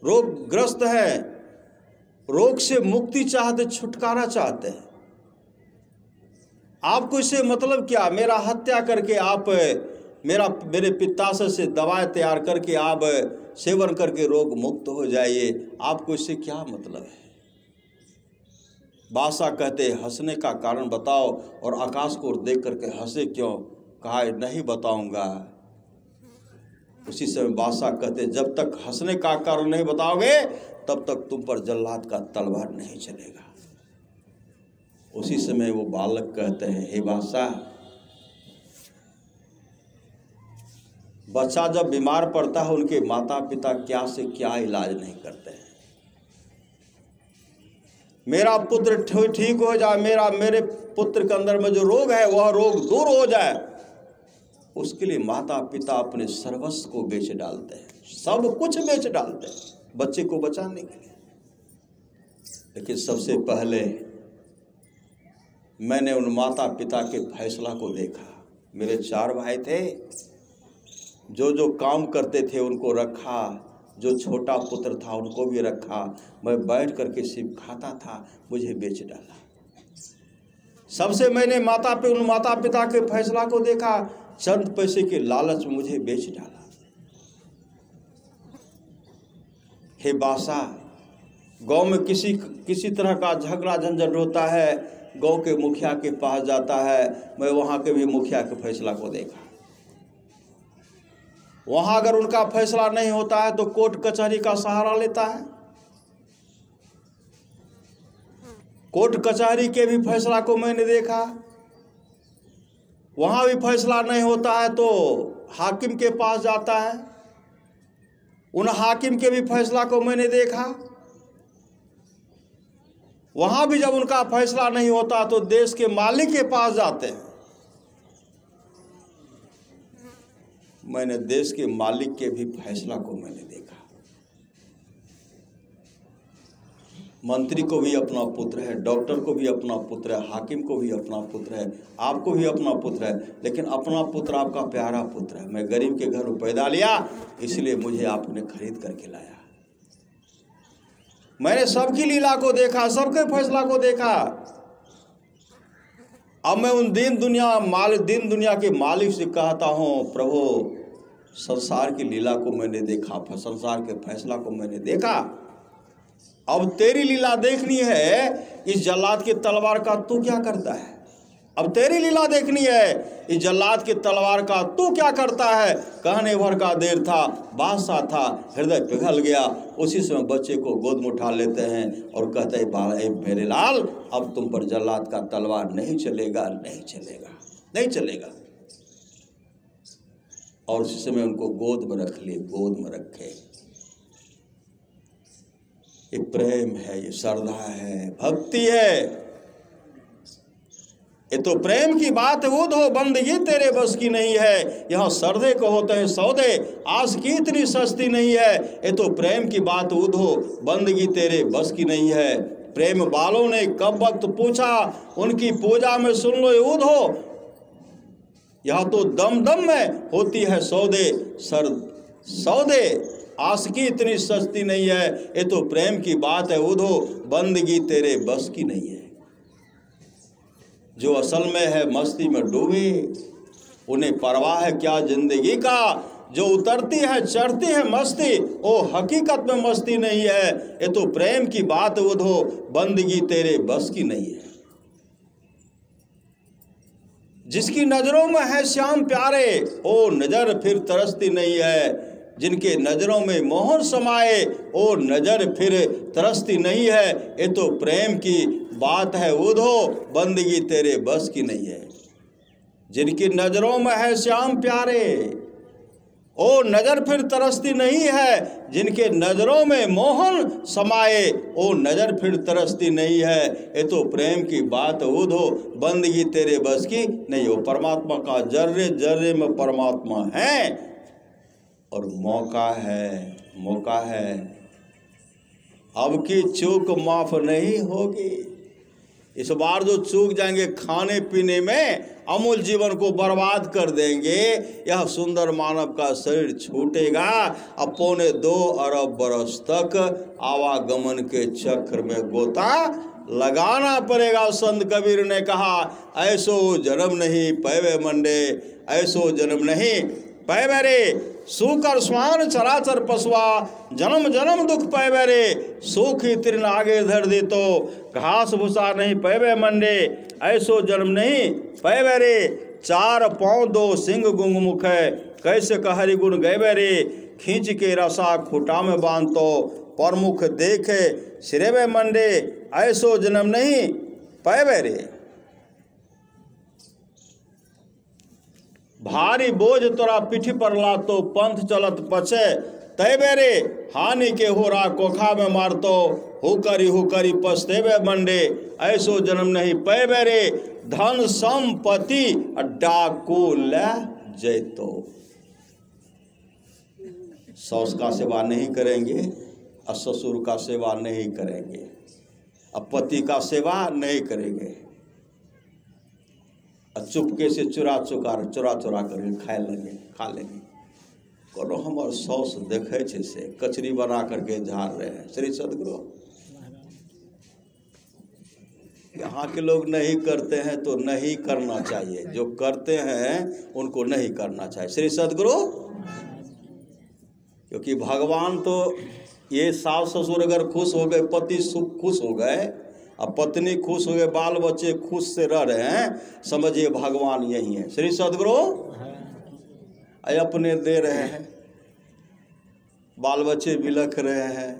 [SPEAKER 1] रोगग्रस्त है, रोग से मुक्ति चाहते, छुटकारा चाहते हैं। आपको इससे मतलब क्या? मेरा हत्या करके आप मेरे पित्ताशय से दवाएं तैयार करके आप सेवन करके रोग मुक्त हो जाइए, आपको इससे क्या मतलब है? बादशाह कहते हंसने का कारण बताओ, और आकाश को देख करके हंसे क्यों? कहा नहीं बताऊंगा। उसी समय बादशाह कहते जब तक हंसने का कारण नहीं बताओगे तब तक तुम पर जल्लाद का तलवार नहीं चलेगा। उसी समय वो बालक कहते हैं, हे बादशाह, बच्चा जब बीमार पड़ता है उनके माता पिता क्या से क्या इलाज नहीं करते हैं। मेरा पुत्र ठीक हो जाए, मेरे पुत्र के अंदर में जो रोग है वह रोग दूर हो जाए, उसके लिए माता पिता अपने सर्वस्व को बेच डालते हैं, सब कुछ बेच डालते हैं बच्चे को बचाने के लिए। लेकिन सबसे पहले मैंने उन माता पिता के फैसला को देखा। मेरे 4 भाई थे, जो काम करते थे उनको रखा, जो छोटा पुत्र था उनको भी रखा, मैं बैठ करके सिर्फ खाता था, मुझे बेच डाला। सबसे मैंने उन माता पिता के फैसला को देखा, चंद पैसे के लालच में मुझे बेच डाला। हे बादशाह, गांव में किसी तरह का झगड़ा झंझट होता है, गांव के मुखिया के पास जाता है, मैं वहां के भी मुखिया के फैसला को देखा। वहां अगर उनका फैसला नहीं होता है तो कोर्ट कचहरी का सहारा लेता है। कोर्ट कचहरी के भी फैसला को मैंने देखा। वहां भी फैसला नहीं होता है तो हाकिम के पास जाता है। उन हाकिम के भी फैसला को मैंने देखा। वहां भी जब उनका फैसला नहीं होता तो देश के मालिक के पास जाते हैं। मैंने देश के मालिक के भी फैसला को मैंने देखा। मंत्री को भी अपना पुत्र है, डॉक्टर को भी अपना पुत्र है, हाकिम को भी अपना पुत्र है, आपको भी अपना पुत्र है, लेकिन अपना पुत्र आपका प्यारा पुत्र है। मैं गरीब के घर में पैदा लिया, इसलिए मुझे आपने खरीद करके लाया। मैंने सबकी लीला को देखा, सबके फैसला को देखा। अब मैं उन दीन दुनिया के मालिक से कहता हूँ, प्रभु संसार की लीला को मैंने देखा, संसार के फैसला को मैंने देखा, अब तेरी लीला देखनी है। इस जल्लाद के तलवार का तू क्या करता है? अब तेरी लीला देखनी है, इस जल्लाद के तलवार का तू क्या करता है? कहने भर का देर था, बादशाह था, हृदय पिघल गया। उसी समय बच्चे को गोद में उठा लेते हैं और कहते हैं, मेरे लाल, अब तुम पर जल्लाद का तलवार नहीं चलेगा, नहीं चलेगा, नहीं चलेगा। और उसी समय उनको गोद में रख लिए, गोद में रखे। ये प्रेम है, ये श्रद्धा है, भक्ति है। ये तो प्रेम की बात उद हो, बंदगी तेरे बस की नहीं है। यहाँ श्रद्धे को होते हैं सौदे, आस की इतनी सस्ती नहीं है। ये तो प्रेम की बात उद हो, बंदगी तेरे बस की नहीं है। प्रेम वालों ने कब वक्त पूछा, उनकी पूजा में सुन लो उद हो। यहाँ तो दम दम में होती है सौदे, सौदे आस की इतनी सस्ती नहीं है। ये तो प्रेम की बात है उद हो, बंदगी तेरे बस की नहीं है। जो असल में है मस्ती में डूबे, उन्हें परवाह है क्या जिंदगी का। जो उतरती है चढ़ती है मस्ती, वो हकीकत में मस्ती नहीं है। ये तो प्रेम की बात उधो, बंदगी तेरे बस की नहीं है। जिसकी नजरों में है श्याम प्यारे, ओ नजर फिर तरसती नहीं है। जिनके नजरों में मोहर समाए, ओ नजर फिर तरसती नहीं है। ये तो प्रेम की बात है उधो, बंदगी तेरे बस की नहीं है। जिनकी नजरों में है श्याम प्यारे, ओ नजर फिर तरसती नहीं है। जिनके नजरों में मोहन समाए, ओ नजर फिर तरसती नहीं है। ये तो प्रेम की बात उधो, बंदगी तेरे बस की नहीं हो। परमात्मा का जर्रे जर्रे में परमात्मा है, और मौका है। अब की चूक माफ नहीं होगी। इस बार जो चूक जाएंगे खाने पीने में, अमूल जीवन को बर्बाद कर देंगे। यह सुंदर मानव का शरीर छूटेगा। अब 2.25 अरब बरस तक आवागमन के चक्र में गोता लगाना पड़ेगा। संत कबीर ने कहा, ऐसो जन्म नहीं पैवे मंडे, ऐसो जन्म नहीं पैवे रे। सूकर स्वान चराचर पशुआ, जन्म जन्म दुख पैवे रे। सूखी तृण आगे धर दे तो, घास भूसा नहीं पैवे मंडे, ऐसो जन्म नहीं पैवे रे। 4 पाँव 2 सिंह गुंग मुख है, कैसे कहरी गुण गैबे रे। खींच के रसा खूटा में बांध तो, प्रमुख देखे सिरेवे मंडे, ऐसो जन्म नहीं पैवे रे। भारी बोझ तोरा पीठी पर ला तो, पंथ चलत पछे तैबे रे। हानि के होरा कोखा में मारतो, हुकरी पछतेबे मंडे, ऐसो जन्म नहीं पैबे रे। धन संपत्ति डाकू ले जैतो। सास का सेवा नहीं करेंगे, और ससुर का सेवा नहीं करेंगे, और पति का सेवा नहीं करेंगे, चुपके से चुरा कर खा लेंगे। करो हमार सौस देखे से कचरी बना करके झाड़ रहे हैं। श्री सदगुरु, यहाँ के लोग नहीं करते हैं तो नहीं करना चाहिए, जो करते हैं उनको नहीं करना चाहिए। श्री सदगुरु, क्योंकि भगवान तो ये सास ससुर अगर खुश हो गए, पति खुश हो गए, अब पत्नी खुश हो गए, बाल बच्चे खुश से रह रहे हैं, समझिए भगवान यही है। श्री सदगुरु अपने दे रहे हैं, बाल बच्चे बिलख रहे हैं,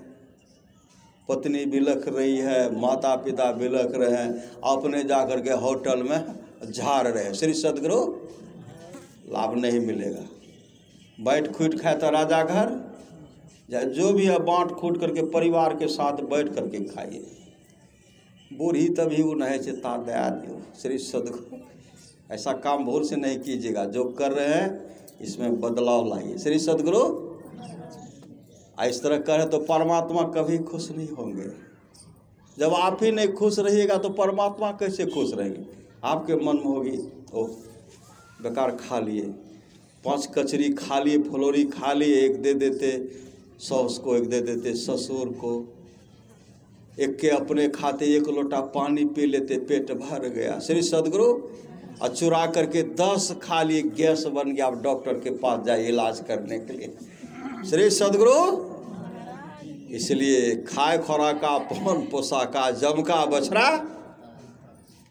[SPEAKER 1] पत्नी बिलख रही है, माता पिता बिलख रहे हैं, अपने जाकर के होटल में झाड़ रहे हैं। श्री सदगुरु, लाभ नहीं मिलेगा। बैठ खूट खाए तो राजा घर, जो भी है बाँट खूट करके परिवार के साथ बैठ करके खाइए। बूढ़ी तभी वो नहीं चिता दया दियो। श्री सदगुरु, ऐसा काम भूल से नहीं कीजिएगा। जो कर रहे हैं इसमें बदलाव लाइए। श्री सदगुरु, इस तरह करें तो परमात्मा कभी खुश नहीं होंगे। जब आप ही नहीं खुश रहिएगा तो परमात्मा कैसे खुश रहेंगे। आपके मन में होगी, ओह बेकार खा लिए, 5 कचरी खा लिए, फुलौरी खा लिए, एक दे देते सास को, एक दे देते ससुर को, एक के अपने खाते 1 लोटा पानी पी लेते, पेट भर गया। श्री सदगुरु, और चुरा करके 10 खा लिए, गैस बन गया, आप डॉक्टर के पास जाए इलाज करने के लिए। श्री सदगुरु, इसलिए खाए खोराका पवन पोशाका जम का बछड़ा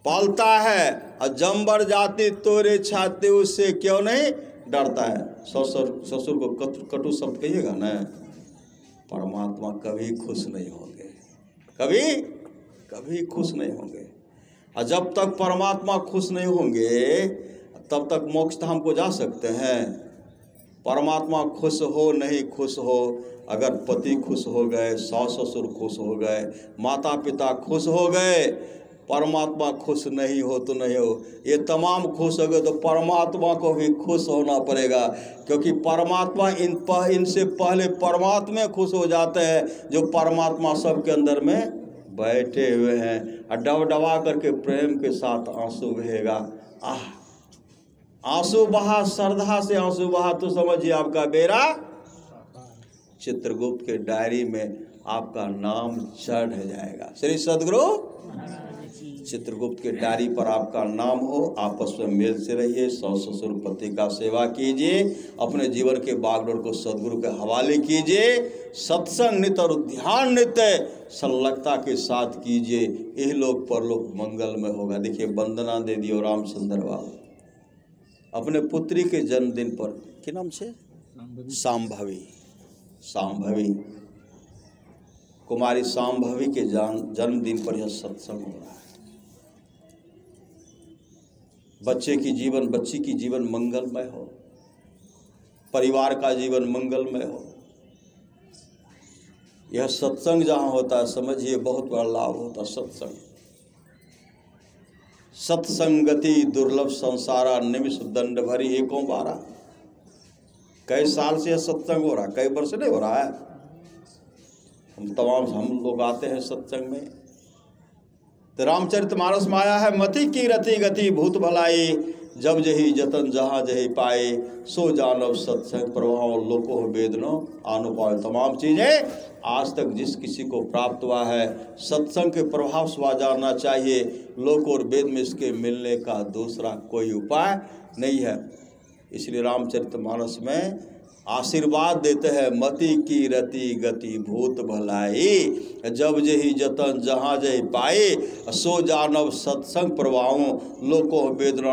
[SPEAKER 1] पालता है, और जम्बर जाति तोरे छाते उससे क्यों नहीं डरता है। ससुर को कटु शब्द कहिएगा ना, परमात्मा कभी खुश नहीं होंगे, कभी खुश नहीं होंगे। और जब तक परमात्मा खुश नहीं होंगे तब तक मोक्ष धाम को जा सकते हैं? परमात्मा खुश हो नहीं खुश हो, अगर पति खुश हो गए, सास ससुर खुश हो गए, माता पिता खुश हो गए, परमात्मा खुश नहीं हो तो नहीं हो। ये तमाम खुश हो गए तो परमात्मा को भी खुश होना पड़ेगा, क्योंकि परमात्मा इनसे पहले परमात्मा खुश हो जाते हैं, जो परमात्मा सबके अंदर में बैठे हुए हैं। और डबडबा करके प्रेम के साथ आंसू बहेगा। आंसू बहा, श्रद्धा से आंसू बहा तो समझिए आपका बेड़ा, चित्रगुप्त के डायरी में आपका नाम चढ़ जाएगा। श्री सद्गुरु चित्रगुप्त के डायरी पर आपका नाम हो। आपस में मेल से रहिए, सास ससुर पति का सेवा कीजिए, अपने जीवन के बागडोर को सद्गुरु के हवाले कीजिए, सत्संग नित्य और ध्यान नित्य संलग्नता के साथ कीजिए, यह लोक परलोक मंगलमय होगा। देखिए वंदना दे दियो रामचंद्र बाबू अपने पुत्री के जन्मदिन पर, क्या नाम से, सांभवी कुमारी सांभवी के जन्मदिन पर यह सत्संग हो रहा है। बच्ची की जीवन मंगलमय हो, परिवार का जीवन मंगलमय हो। यह सत्संग जहाँ होता है समझिए बहुत बड़ा लाभ होता है। सत्संगति दुर्लभ संसारा, निमिष दंड भरी एकों बारा। कई साल से यह सत्संग हो रहा है, कई वर्ष नहीं हो रहा है। हम लोग आते हैं सत्संग में। तो रामचरितमानस में आया है, मति की रति गति भूत भलाई, जब जही जतन जहाँ जही पाए, सो जानव सत्संग प्रभाव लोको वेदनो अनुपाय। तमाम चीज़ें आज तक जिस किसी को प्राप्त हुआ है, सत्संग के प्रभाव से जानना चाहिए। लोक और वेद में इसके मिलने का दूसरा कोई उपाय नहीं है। इसलिए रामचरितमानस में आशीर्वाद देते हैं, मति की रति गति भूत भलाई, जब जही जतन जहाँ जही पाए, सो जानव सत्संग प्रभावों लोको वेदना।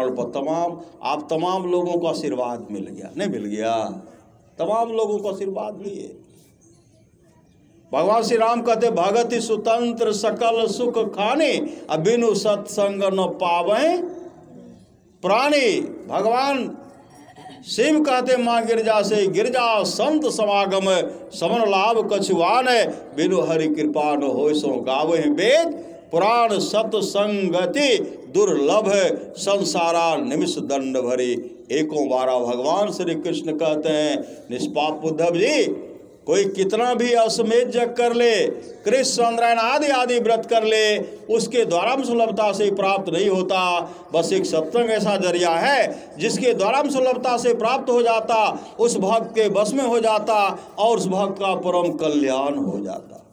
[SPEAKER 1] आप तमाम लोगों को आशीर्वाद मिल गया, नहीं मिल गया? तमाम लोगों को आशीर्वाद लिए। भगवान श्री राम कहते, भगति सुतंत्र सकल सुख खाने, बिनु सत्संग न पावे प्राणी। भगवान शिव कहते, माँ गिरजा से गिरजा संत समागम, समन लाभ कछुआन, बिनु हरि कृपा न होय सो गावे वेद पुराण। सत्संगति दुर्लभ संसारा, निमिष दंड भरी एकों बारा। भगवान श्री कृष्ण कहते हैं, निष्पाप उद्धव जी, कोई कितना भी अश्वमेध यज्ञ कर ले, कृष्ण चंद्रायण आदि व्रत कर ले, उसके द्वारा सुलभता से प्राप्त नहीं होता। बस एक सत्संग ऐसा जरिया है जिसके द्वारा सुलभता से प्राप्त हो जाता, उस भक्त के बस में हो जाता और उस भक्त का परम कल्याण हो जाता।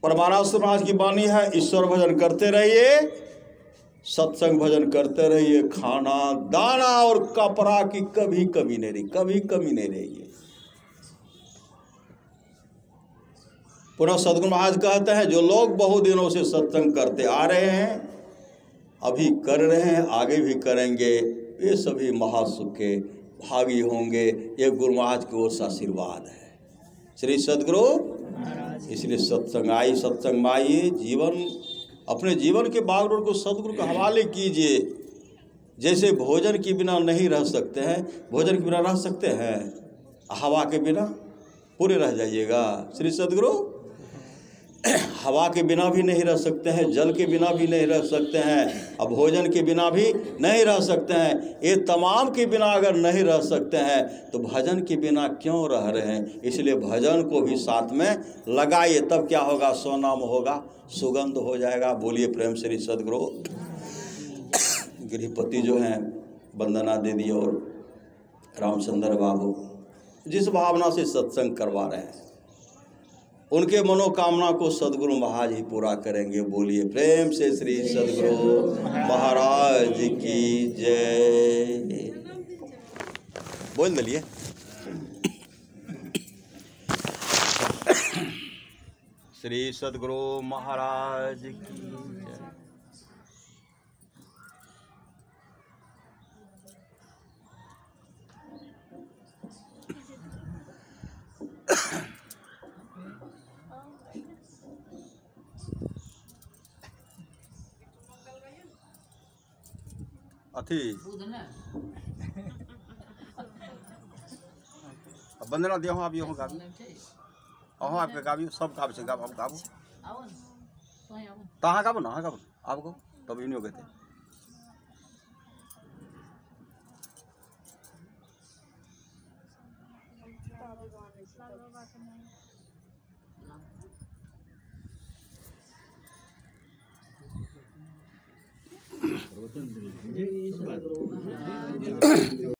[SPEAKER 1] परमानंद महाराज की वाणी है, ईश्वर भजन करते रहिए, सत्संग भजन करते रहिए, खाना दाना और कपड़ा की कभी कमी नहीं रही, कभी कमी नहीं रहेगी। पुनः सद्गुरु महाराज कहते हैं, जो लोग बहुत दिनों से सत्संग करते आ रहे हैं, अभी कर रहे हैं, आगे भी करेंगे, ये सभी महासुख के भागी होंगे। ये गुरु महाराज की ओर से आशीर्वाद है, श्री सद्गुरु। इसलिए सत्संग में आइए, अपने जीवन के बागडोर को सद्गुरु के हवाले कीजिए। जैसे भोजन के बिना नहीं रह सकते हैं, भोजन के बिना रह सकते हैं, हवा के बिना पूरे रह जाइएगा। श्री सद्गुरु हवा के बिना भी नहीं रह सकते हैं, जल के बिना भी नहीं रह सकते हैं, अब भोजन के बिना भी नहीं रह सकते हैं। ये तमाम के बिना अगर नहीं रह सकते हैं तो भजन के बिना क्यों रह रहे हैं? इसलिए भजन को भी साथ में लगाइए, तब क्या होगा? सोनाम होगा, सुगंध हो जाएगा। बोलिए प्रेम श्री सद्गुरु। गृहपति जो हैं वंदना दीदी और रामचंद्र बाबू जिस भावना से सत्संग करवा रहे हैं, उनके मनोकामना को सद्गुरु महाराज ही पूरा करेंगे। बोलिए प्रेम से श्री सद्गुरु महाराज की जय। बोल दिलिए। श्री सद्गुरु महाराज की जय। अथी
[SPEAKER 2] बंदना दियो आप यो गाबी अहो आपके गाबी सब गाब से गाब आप गाबो ताहा गाबो ना गाबो आपको तब इन कहते